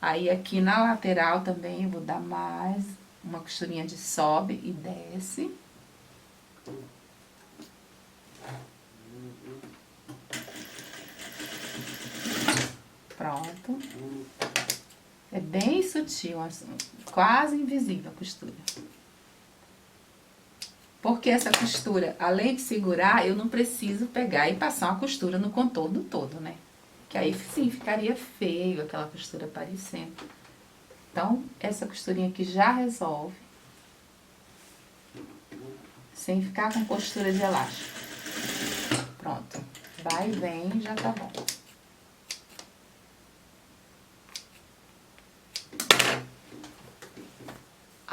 Aí aqui na lateral também eu vou dar mais uma costurinha de sobe e desce. Pronto. É bem sutil, assim, quase invisível a costura. Porque essa costura, além de segurar, eu não preciso pegar e passar uma costura no contorno todo, né? Que aí sim ficaria feio aquela costura aparecendo. Então, essa costurinha aqui já resolve. Sem ficar com costura de elástico. Pronto. Vai e vem, já tá bom.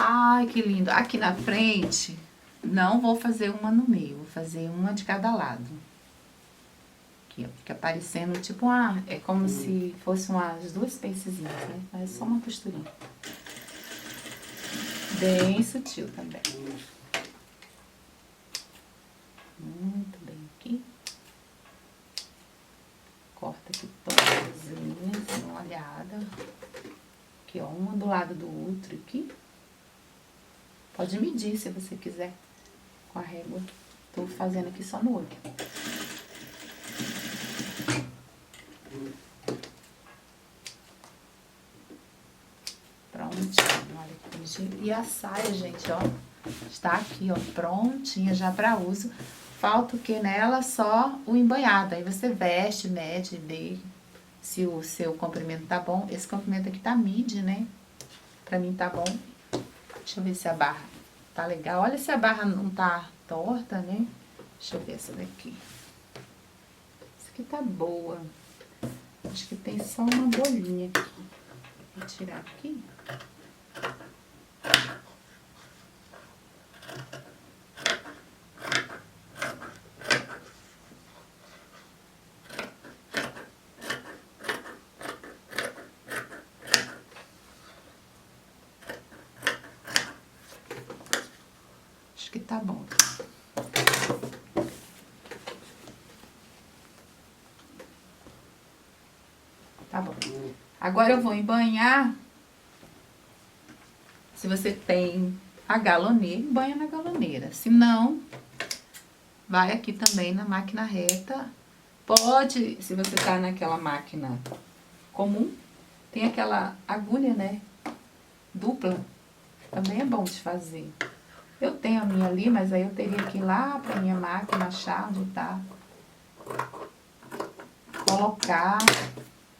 Ai, que lindo. Aqui na frente, não vou fazer uma no meio, vou fazer uma de cada lado. Aqui, ó, fica parecendo tipo é como se fosse umas duas pencezinhas, né? Mas é só uma costurinha. Bem sutil também. Muito bem aqui. Corta aqui todas, dá uma olhada. Aqui, ó, uma do lado do outro aqui. Pode medir se você quiser com a régua. Tô fazendo aqui só no olho. Prontinho, olha que bonitinho. E a saia, gente, ó, está aqui, ó, prontinha já para uso. Falta o que nela? Só o embanhado. Aí você veste, mede, vê se o seu comprimento tá bom. Esse comprimento aqui tá midi, né? Pra mim tá bom. Deixa eu ver se a barra tá legal. Olha se a barra não tá torta, né? Deixa eu ver essa daqui. Essa aqui tá boa. Acho que tem só uma bolinha aqui. Vou tirar aqui. Acho que tá bom. Tá bom. Agora eu vou embanhar. Se você tem a galoneira, banha na galoneira. Se não, vai aqui também na máquina reta. Pode, se você tá naquela máquina comum, tem aquela agulha, né? Dupla. Também é bom de fazer. Eu tenho a minha ali, mas aí eu teria que ir lá pra minha máquina, achar onde tá. Colocar.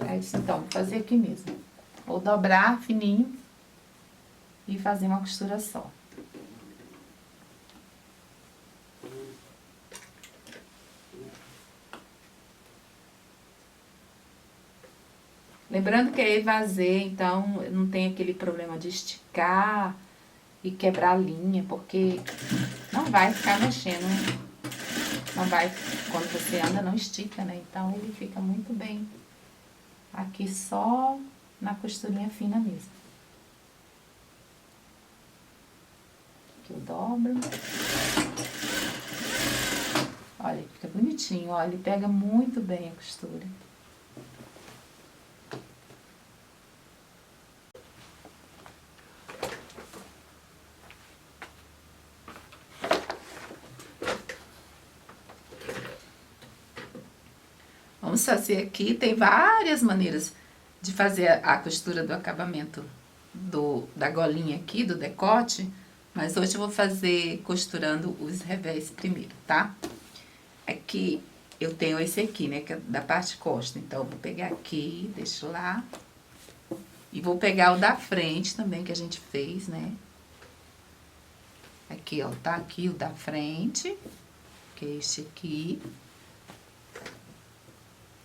É isso, então, vou fazer aqui mesmo. Vou dobrar fininho e fazer uma costura só. Lembrando que é evasê, então não tem aquele problema de esticar e quebrar a linha, porque não vai ficar mexendo, não vai, quando você anda não estica, né? Então ele fica muito bem aqui só na costurinha fina mesmo. Aqui eu dobro. Olha, fica bonitinho, ó, ele pega muito bem a costura. Vamos fazer aqui, tem várias maneiras de fazer a costura do acabamento da golinha aqui, do decote, mas hoje eu vou fazer costurando os revés primeiro, tá? Aqui eu tenho esse aqui, né, que é da parte costa, então eu vou pegar aqui, deixo lá, e vou pegar o da frente também, que a gente fez, né? Aqui, ó, tá aqui o da frente, que é este aqui.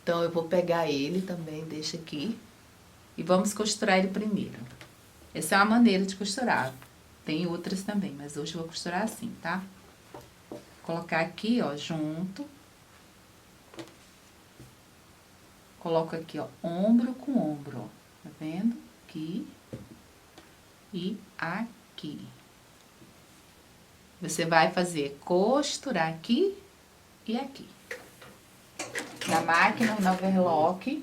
Então, eu vou pegar ele também, deixa aqui. E vamos costurar ele primeiro. Essa é uma maneira de costurar. Tem outras também, mas hoje eu vou costurar assim, tá? Vou colocar aqui, ó, junto. Coloco aqui, ó, ombro com ombro, ó. Tá vendo? Aqui. E aqui. Você vai fazer costurar aqui e aqui. Na máquina, no overlock.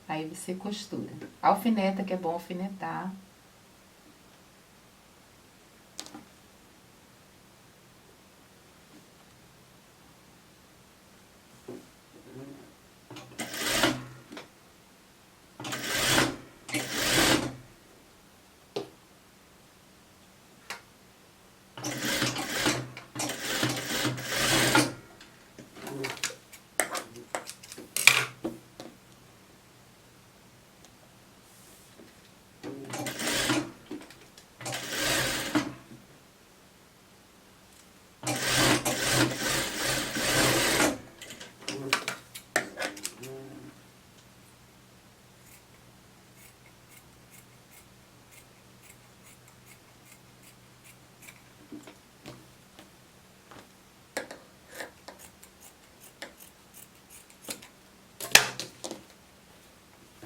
Aí você costura. Alfineta, que é bom alfinetar.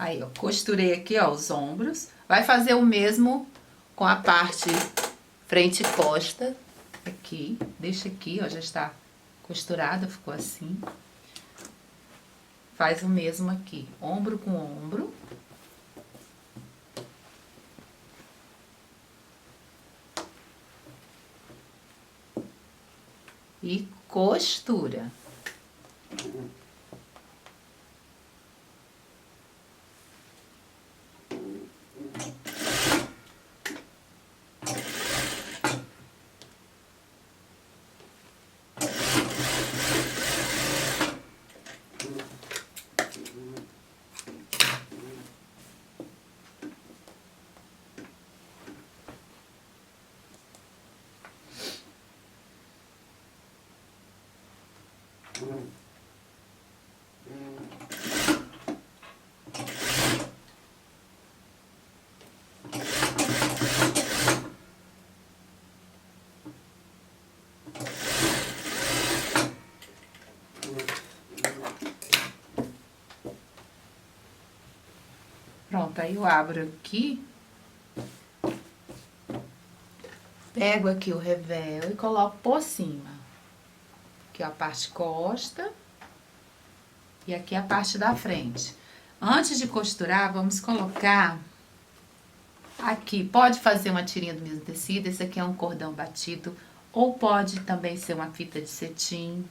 Aí, ó, costurei aqui, ó, os ombros. Vai fazer o mesmo com a parte frente e costa. Aqui, deixa aqui, ó, já está costurada, ficou assim. Faz o mesmo aqui, ombro com ombro. E costura. Pronto, aí eu abro aqui, pego aqui o revel e coloco por cima. Aqui ó, a parte costa e aqui a parte da frente. Antes de costurar, vamos colocar aqui, pode fazer uma tirinha do mesmo tecido, esse aqui é um cordão batido, ou pode também ser uma fita de cetim,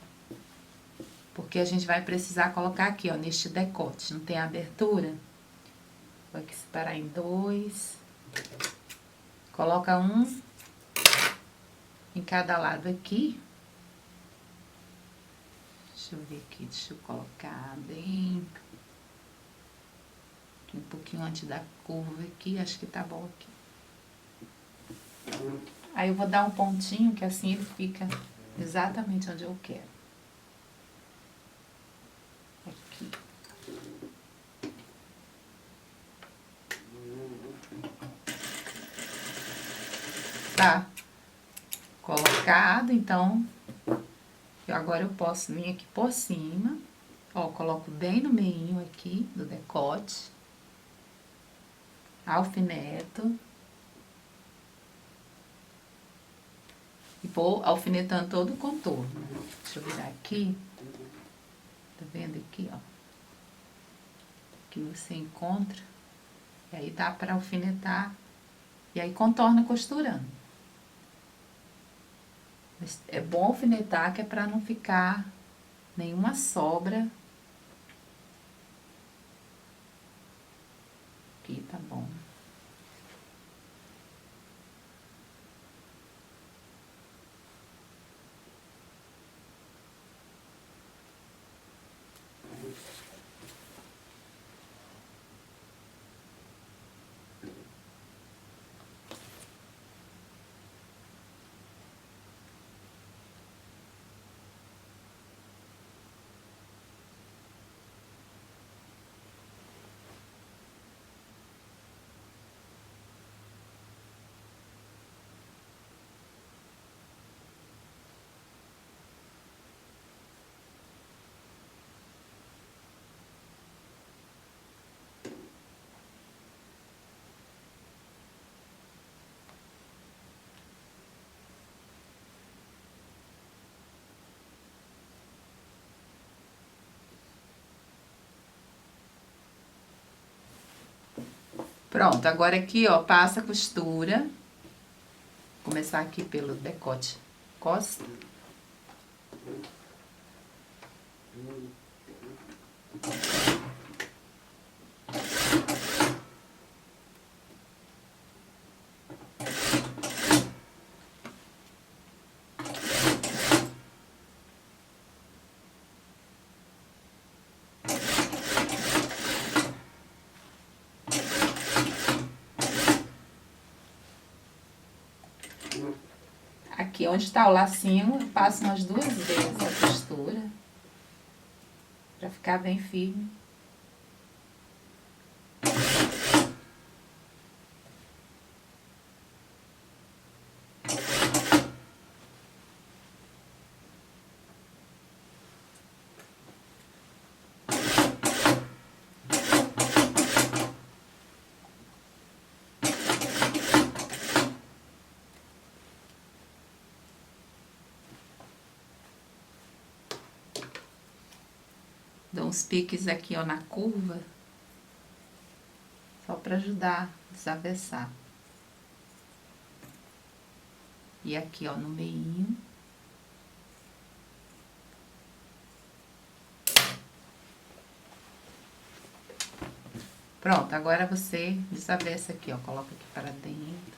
porque a gente vai precisar colocar aqui, ó, neste decote, não tem abertura? Vou aqui separar em dois, coloca um em cada lado aqui. Deixa eu ver aqui, deixa eu colocar bem um pouquinho antes da curva aqui, acho que tá bom aqui. Aí eu vou dar um pontinho, que assim ele fica exatamente onde eu quero. Aqui. Tá colocado, então, agora eu posso vir aqui por cima, ó, coloco bem no meinho aqui do decote, alfineto, e vou alfinetando todo o contorno. Deixa eu virar aqui, tá vendo aqui, ó, que você encontra, e aí dá pra alfinetar, e aí contorna costurando. É bom alfinetar, que é pra não ficar nenhuma sobra. Aqui tá bom. Pronto, agora aqui, ó, passa a costura. Vou começar aqui pelo decote costa. Aqui onde tá o lacinho, eu passo umas 2 vezes a costura, pra ficar bem firme. dou uns piques aqui, ó, na curva, só para ajudar a desavessar. E aqui, ó, no meio. Pronto, agora você desavessa aqui, ó, coloca aqui para dentro.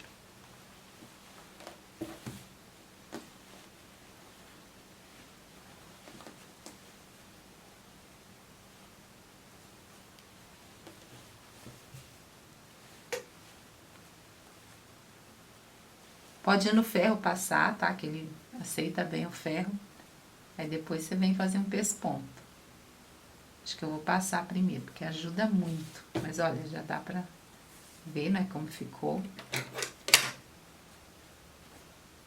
Pode ir no ferro passar, tá? Que ele aceita bem o ferro. Aí depois você vem fazer um pesponto. Acho que eu vou passar primeiro, porque ajuda muito. Mas olha, já dá pra ver, né, como ficou.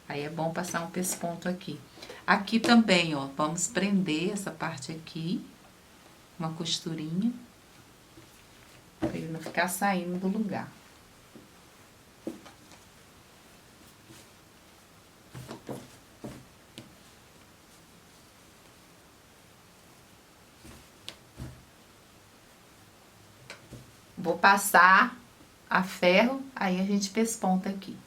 Aí é bom passar um pesponto aqui. Aqui também, ó, vamos prender essa parte aqui. Uma costurinha. Pra ele não ficar saindo do lugar. Vou passar a ferro, aí a gente pesponta aqui.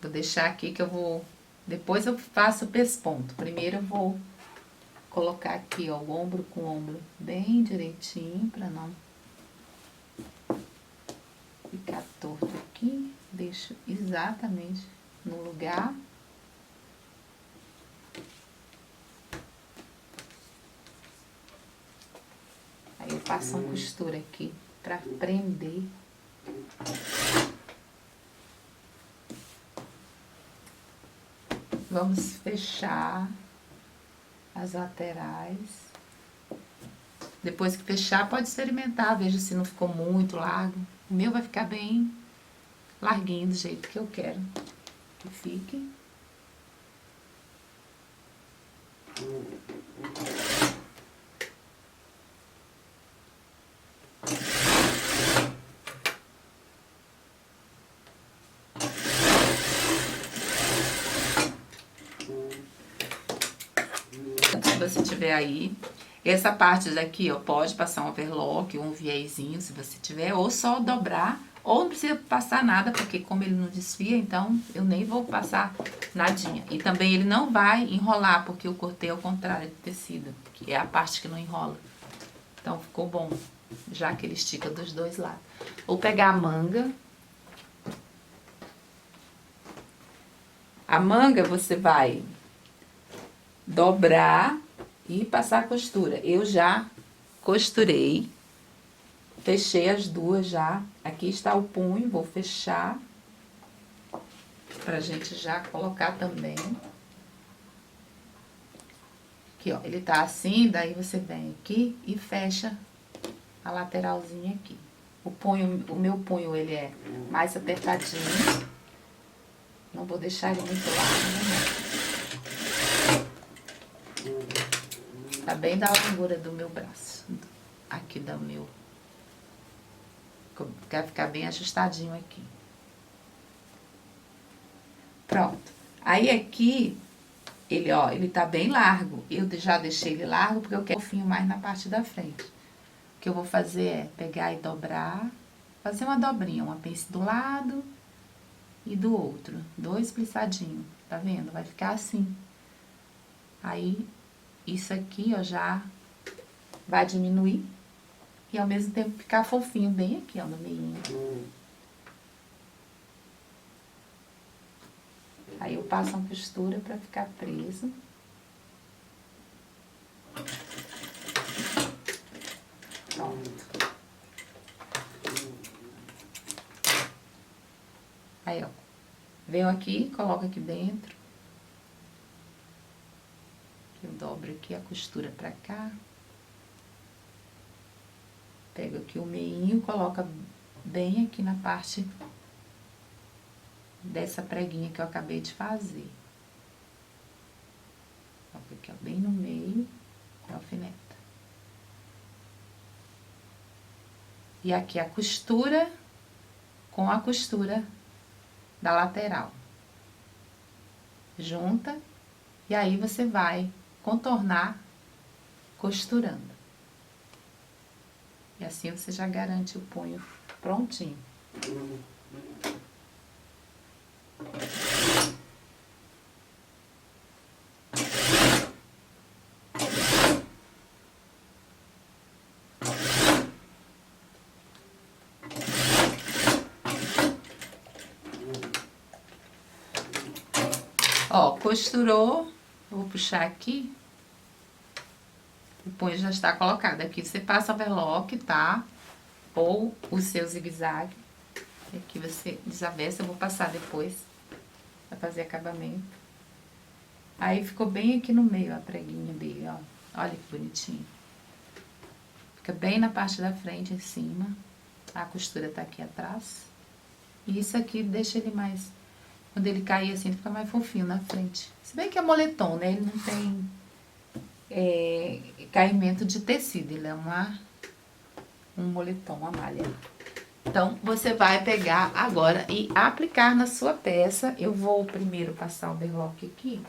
Vou deixar aqui que eu vou... Depois eu faço o pesponto. Primeiro eu vou colocar aqui, ó, o ombro com o ombro bem direitinho, pra não ficar torto aqui. Deixo exatamente no lugar. Aí eu passo uma costura aqui pra prender. Vamos fechar as laterais. Depois que fechar, pode experimentar, veja se não ficou muito largo. O meu vai ficar bem larguinho, do jeito que eu quero que fique. Se você tiver aí, essa parte daqui, ó, pode passar um overlock ou um viezinho, se você tiver, ou só dobrar, ou não precisa passar nada, porque como ele não desfia, então eu nem vou passar nadinha. E também ele não vai enrolar, porque eu cortei ao contrário do tecido, que é a parte que não enrola. Então ficou bom, já que ele estica dos dois lados. Vou pegar a manga. A manga você vai dobrar e passar a costura. Eu já costurei, fechei as duas já. Aqui está o punho, vou fechar pra gente já colocar também. Aqui, ó, ele tá assim, daí você vem aqui e fecha a lateralzinha aqui. O punho, o meu punho, ele é mais apertadinho. Não vou deixar ele muito largo, né? Tá bem da largura do meu braço. Aqui do meu. Quer ficar bem ajustadinho aqui. Pronto. Aí aqui, ele, ó, ele tá bem largo. Eu já deixei ele largo porque eu quero um pouquinho mais na parte da frente. O que eu vou fazer é pegar e dobrar, fazer uma dobrinha, uma pence do lado e do outro. Dois plissadinhos, tá vendo? Vai ficar assim. Aí, isso aqui, ó, já vai diminuir e ao mesmo tempo ficar fofinho bem aqui, ó, no meio. Aí eu passo uma costura pra ficar preso. Pronto. Aí, ó. Venho aqui, coloco aqui dentro. Eu dobro aqui a costura pra cá. Pego aqui o meinho, coloca bem aqui na parte dessa preguinha que eu acabei de fazer. Coloca aqui, ó, bem no meio e alfineta. E aqui a costura com a costura da lateral. junta, e aí você vai contornar costurando. E assim você já garante o punho prontinho. Ó, costurou, vou puxar aqui. O punho já está colocado. Aqui você passa overlock, tá? Ou o seu zigue-zague. Aqui você desavessa, eu vou passar depois pra fazer acabamento. Aí ficou bem aqui no meio a preguinha dele, ó. Olha que bonitinho. Fica bem na parte da frente, em cima. A costura tá aqui atrás. E isso aqui deixa ele mais... Quando ele cair assim, fica mais fofinho na frente. Se bem que é moletom, né? Ele não tem caimento de tecido. Ele é um moletom, uma malha. Então, você vai pegar agora e aplicar na sua peça. Eu vou primeiro passar o overlock aqui.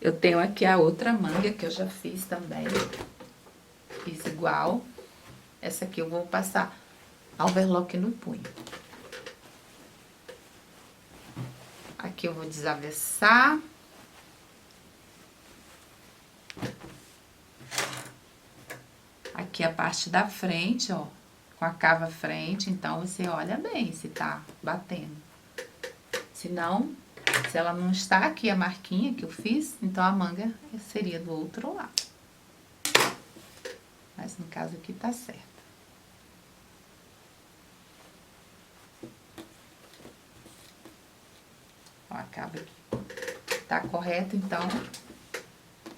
Eu tenho aqui a outra manga que eu já fiz também. Fiz igual. Essa aqui eu vou passar overlock no punho. Aqui eu vou desavessar. Aqui a parte da frente, ó. Com a cava frente, então você olha bem se tá batendo. Se não... Se ela não está aqui, a marquinha que eu fiz, então a manga seria do outro lado. Mas no caso aqui tá certo. Ó, acaba aqui. Tá correto, então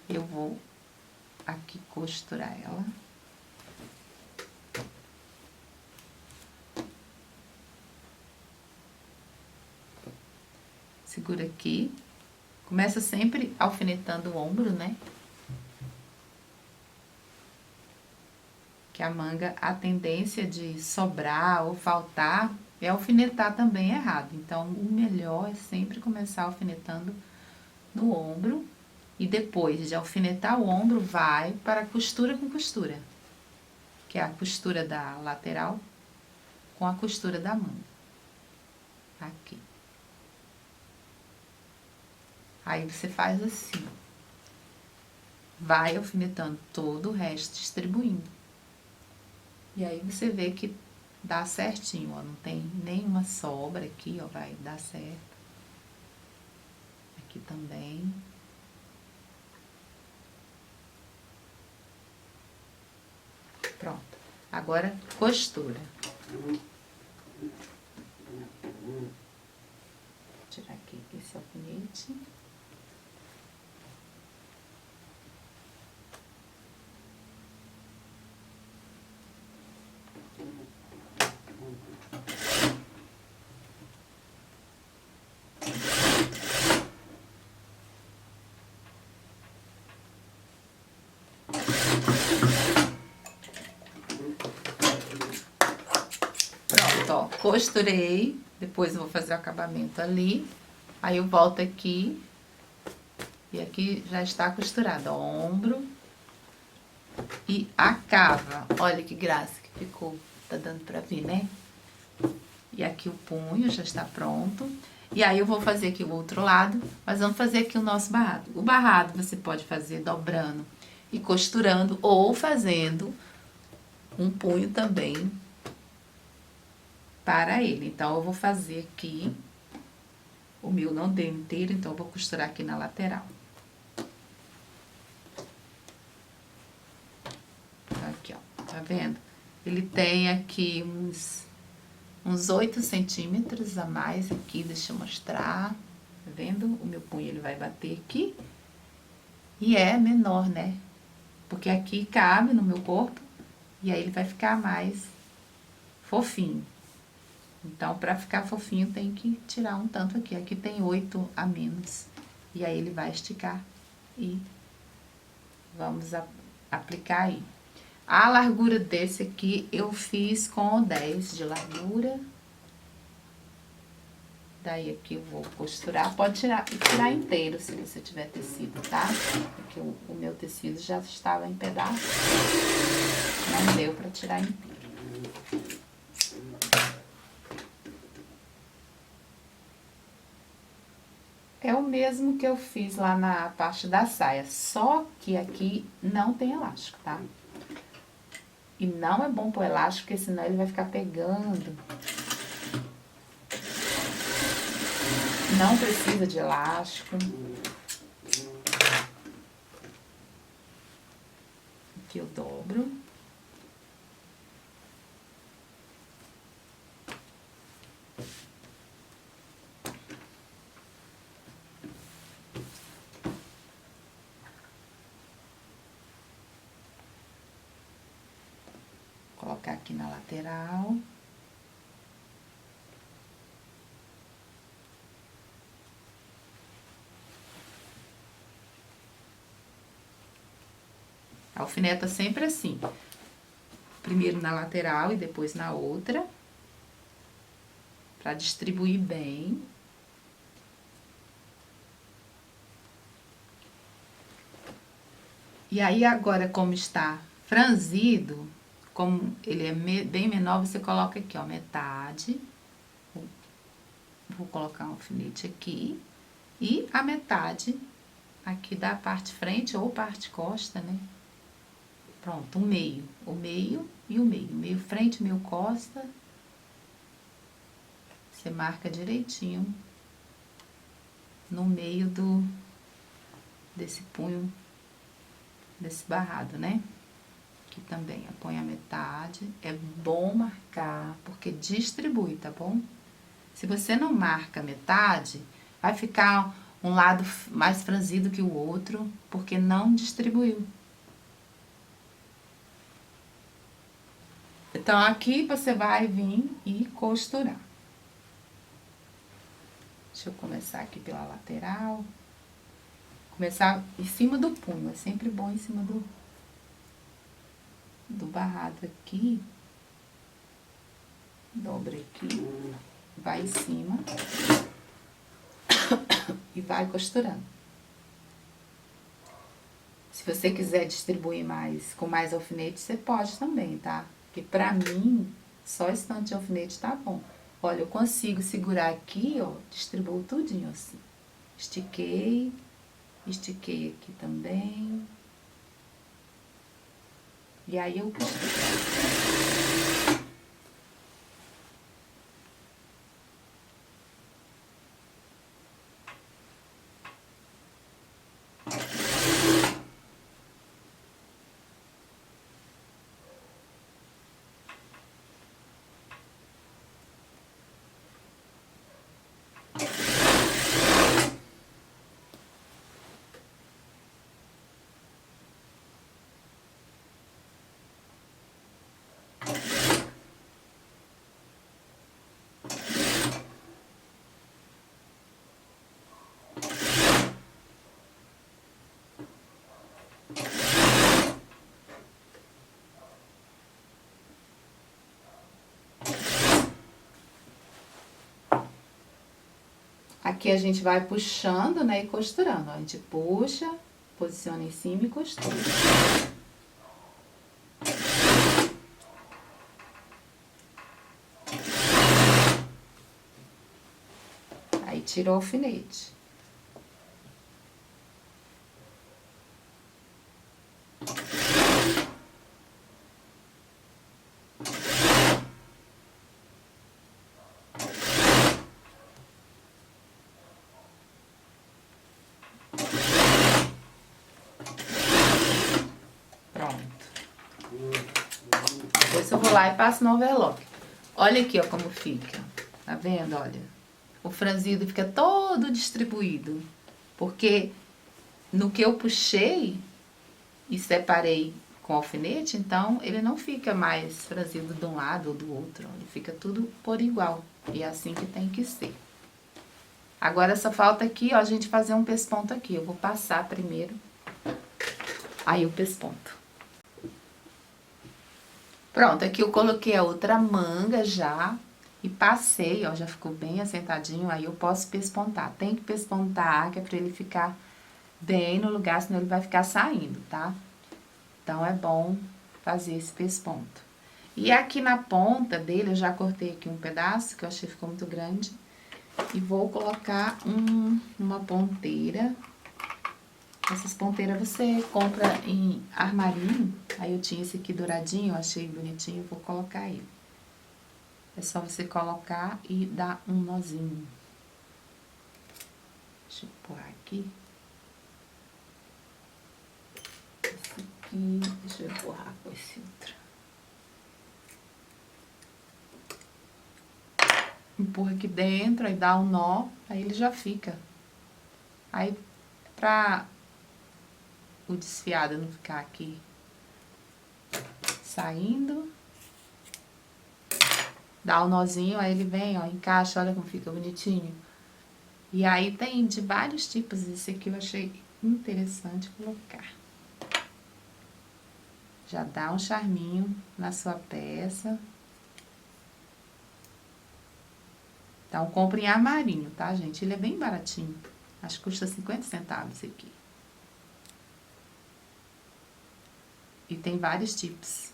eu vou aqui costurar ela. Segura aqui. Começa sempre alfinetando o ombro, né? Que a manga, a tendência de sobrar ou faltar é alfinetar também errado. Então, o melhor é sempre começar alfinetando no ombro. E depois de alfinetar o ombro, vai para costura com costura. Que é a costura da lateral com a costura da manga. Aqui. Aí você faz assim, vai alfinetando todo o resto, distribuindo. E aí você vê que dá certinho, ó, não tem nenhuma sobra aqui, ó, vai dar certo. Aqui também. Pronto. Agora, costura. Vou tirar aqui esse alfinete. Pronto, ó, costurei, depois eu vou fazer o acabamento ali, aí eu volto aqui, e aqui já está costurado, ó, ombro e a cava, olha que graça que ficou, tá dando pra ver, né? E aqui o punho já está pronto, E aí eu vou fazer aqui o outro lado, mas vamos fazer aqui o nosso barrado. O barrado você pode fazer dobrando e costurando ou fazendo um punho também para ele. Então, eu vou fazer aqui, o meu não deu inteiro, então eu vou costurar aqui na lateral. Aqui, ó, tá vendo? Ele tem aqui uns 8 centímetros a mais aqui, deixa eu mostrar. Tá vendo? O meu punho, ele vai bater aqui. E é menor, né? Porque aqui cabe no meu corpo, e aí ele vai ficar mais fofinho. Então, pra ficar fofinho, tem que tirar um tanto aqui. Aqui tem 8 a menos. E aí, ele vai esticar e vamos aplicar aí. A largura desse aqui, eu fiz com 10 de largura. Daí, aqui eu vou costurar. Pode tirar inteiro, se você tiver tecido, tá? Porque o meu tecido já estava em pedaços. Não deu pra tirar inteiro. É o mesmo que eu fiz lá na parte da saia, só que aqui não tem elástico, tá? E não é bom pôr elástico, porque senão ele vai ficar pegando. Não precisa de elástico. Aqui eu dobro. Colocar aqui na lateral. Alfineta sempre assim. Primeiro na lateral e depois na outra. Pra distribuir bem. E aí, agora, como está franzido, como ele é bem menor, você coloca aqui, ó, metade. Vou colocar um alfinete aqui. E a metade aqui da parte frente ou parte costa, né? Pronto, o meio e o meio. Meio frente, meio costa. Você marca direitinho no meio desse punho, desse barrado, né? Aqui também, põe a metade. É bom marcar, porque distribui, tá bom? Se você não marca metade, vai ficar um lado mais franzido que o outro, porque não distribuiu. Então, aqui você vai vir e costurar. Deixa eu começar aqui pela lateral. Começar em cima do punho, é sempre bom em cima do barrado aqui. Dobra aqui, vai em cima e vai costurando. Se você quiser distribuir mais, com mais alfinete, você pode também, tá? Porque pra mim, só esse tanto de alfinete tá bom. Olha, eu consigo segurar aqui, ó, distribuo tudinho assim. Estiquei aqui também. E aí eu costuro. Aqui a gente vai puxando, né, e costurando. A gente puxa, posiciona em cima e costura. Aí tira o alfinete. Depois eu vou lá e passo no overlock. Olha aqui, ó, como fica. Tá vendo? Olha. O franzido fica todo distribuído. Porque no que eu puxei e separei com alfinete, então ele não fica mais franzido de um lado ou do outro. Ele fica tudo por igual. E é assim que tem que ser. Agora só falta aqui, ó, a gente fazer um pesponto aqui. Eu vou passar primeiro. Aí o pesponto. Pronto, aqui eu coloquei a outra manga já e passei, ó, já ficou bem assentadinho, aí eu posso pespontar. Tem que pespontar, que é pra ele ficar bem no lugar, senão ele vai ficar saindo, tá? Então, é bom fazer esse pesponto. E aqui na ponta dele, eu já cortei aqui um pedaço, que eu achei que ficou muito grande. E vou colocar uma ponteira. Essas ponteiras você compra em armarinho. Aí eu tinha esse aqui douradinho, eu achei bonitinho, vou colocar ele. É só você colocar e dar um nozinho. Deixa eu empurrar aqui. Esse aqui, deixa eu empurrar com esse outro. Empurra aqui dentro, aí dá um nó, aí ele já fica. Aí, pra o desfiado não ficar aqui saindo, dá o nozinho, aí ele vem, ó, encaixa, olha como fica bonitinho. E aí tem de vários tipos, esse aqui eu achei interessante colocar. Já dá um charminho na sua peça. Então, compre em armarinho, tá, gente? Ele é bem baratinho. Acho que custa 50 centavos esse aqui. E tem vários tipos.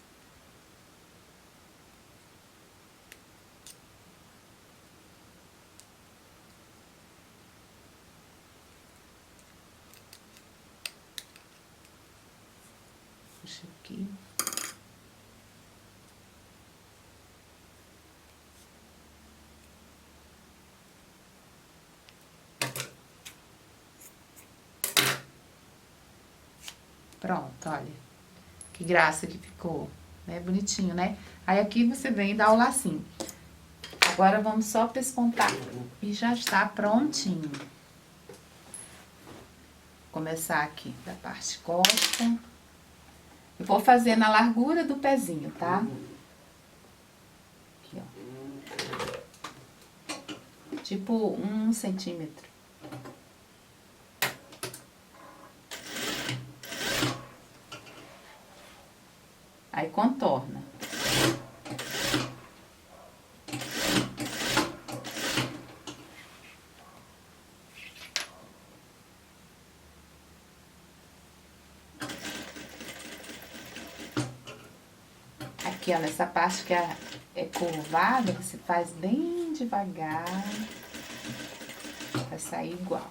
Puxa aqui. Pronto, olha. Que graça que ficou, né? Bonitinho, né? Aí aqui você vem e dá o lacinho. Agora vamos só pespontar e já está prontinho. Vou começar aqui da parte costa. Eu vou fazer na largura do pezinho, tá? Aqui, ó. Tipo 1 centímetro. Aí contorna. Aqui, ó, nessa parte que é curvada, você faz bem devagar. Vai sair igual.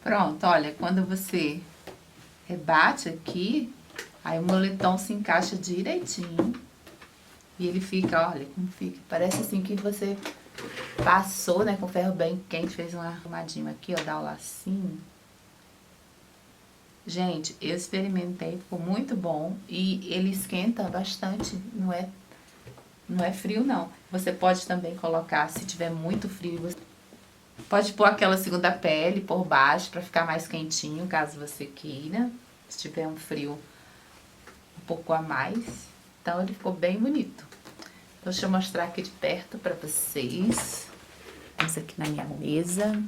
Pronto, olha, quando você rebate aqui, aí o moletom se encaixa direitinho. E ele fica, olha como fica. Parece assim que você passou, né, com ferro bem quente, fez um arrumadinho aqui, ó, dá o lacinho. Gente, eu experimentei, ficou muito bom. E ele esquenta bastante, não é frio, não. Você pode também colocar, se tiver muito frio, você pode pôr aquela segunda pele por baixo para ficar mais quentinho, caso você queira. Se tiver um frio um pouco a mais. Então, ele ficou bem bonito. Deixa eu mostrar aqui de perto pra vocês. Vamos aqui na minha mesa.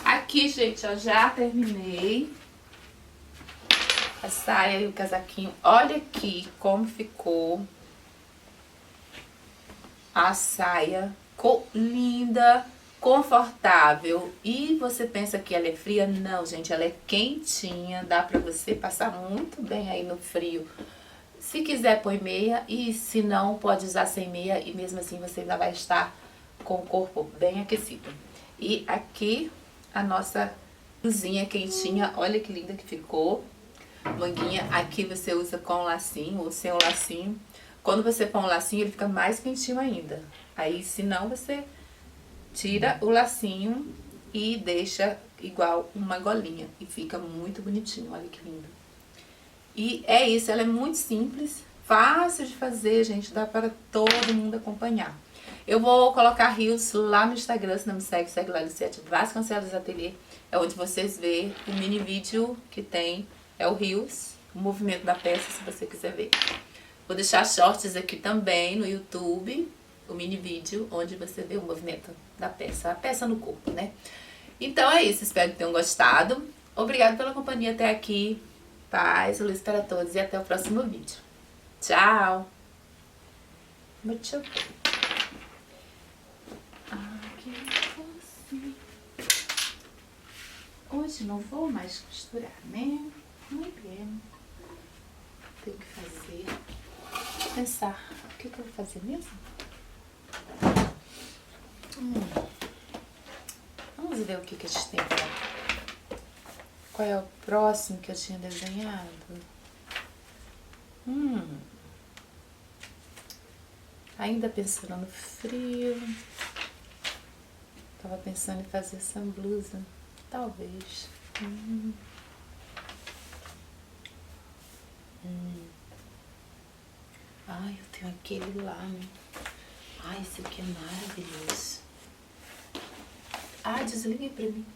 Aqui, gente, eu já terminei a saia e o casaquinho. Olha aqui como ficou a saia. Ficou linda, confortável. E você pensa que ela é fria? Não, gente, ela é quentinha. Dá pra você passar muito bem aí no frio. Se quiser, põe meia. E se não, pode usar sem meia. E mesmo assim você ainda vai estar com o corpo bem aquecido. E aqui a nossa blusinha quentinha. Olha que linda que ficou. Manguinha, aqui você usa com lacinho ou sem o lacinho. Quando você põe o lacinho, ele fica mais quentinho ainda. Aí, se não, você tira o lacinho e deixa igual uma golinha. E fica muito bonitinho, olha que lindo. E é isso, ela é muito simples, fácil de fazer, gente, dá para todo mundo acompanhar. Eu vou colocar reels lá no Instagram, se não me segue, segue lá, Lucete Vasconcelos Ateliê. É onde vocês vê o mini vídeo que tem, é o reels, o movimento da peça, se você quiser ver. Vou deixar shorts aqui também no YouTube, o mini vídeo, onde você vê o movimento da peça, a peça no corpo, né? Então é isso, espero que tenham gostado. Obrigada pela companhia até aqui. Paz, luz para todos e até o próximo vídeo. Tchau! Muito Hoje não vou mais costurar, né? Muito bem. Tenho que fazer. Pensar. O que eu vou fazer mesmo? Vamos ver o que a gente tem pra... Qual é o próximo que eu tinha desenhado? Ainda pensando no frio. Tava pensando em fazer essa blusa. Talvez. Ai, eu tenho aquele lá, né? Ai, esse aqui é maravilhoso. Ah, desliguei pra mim.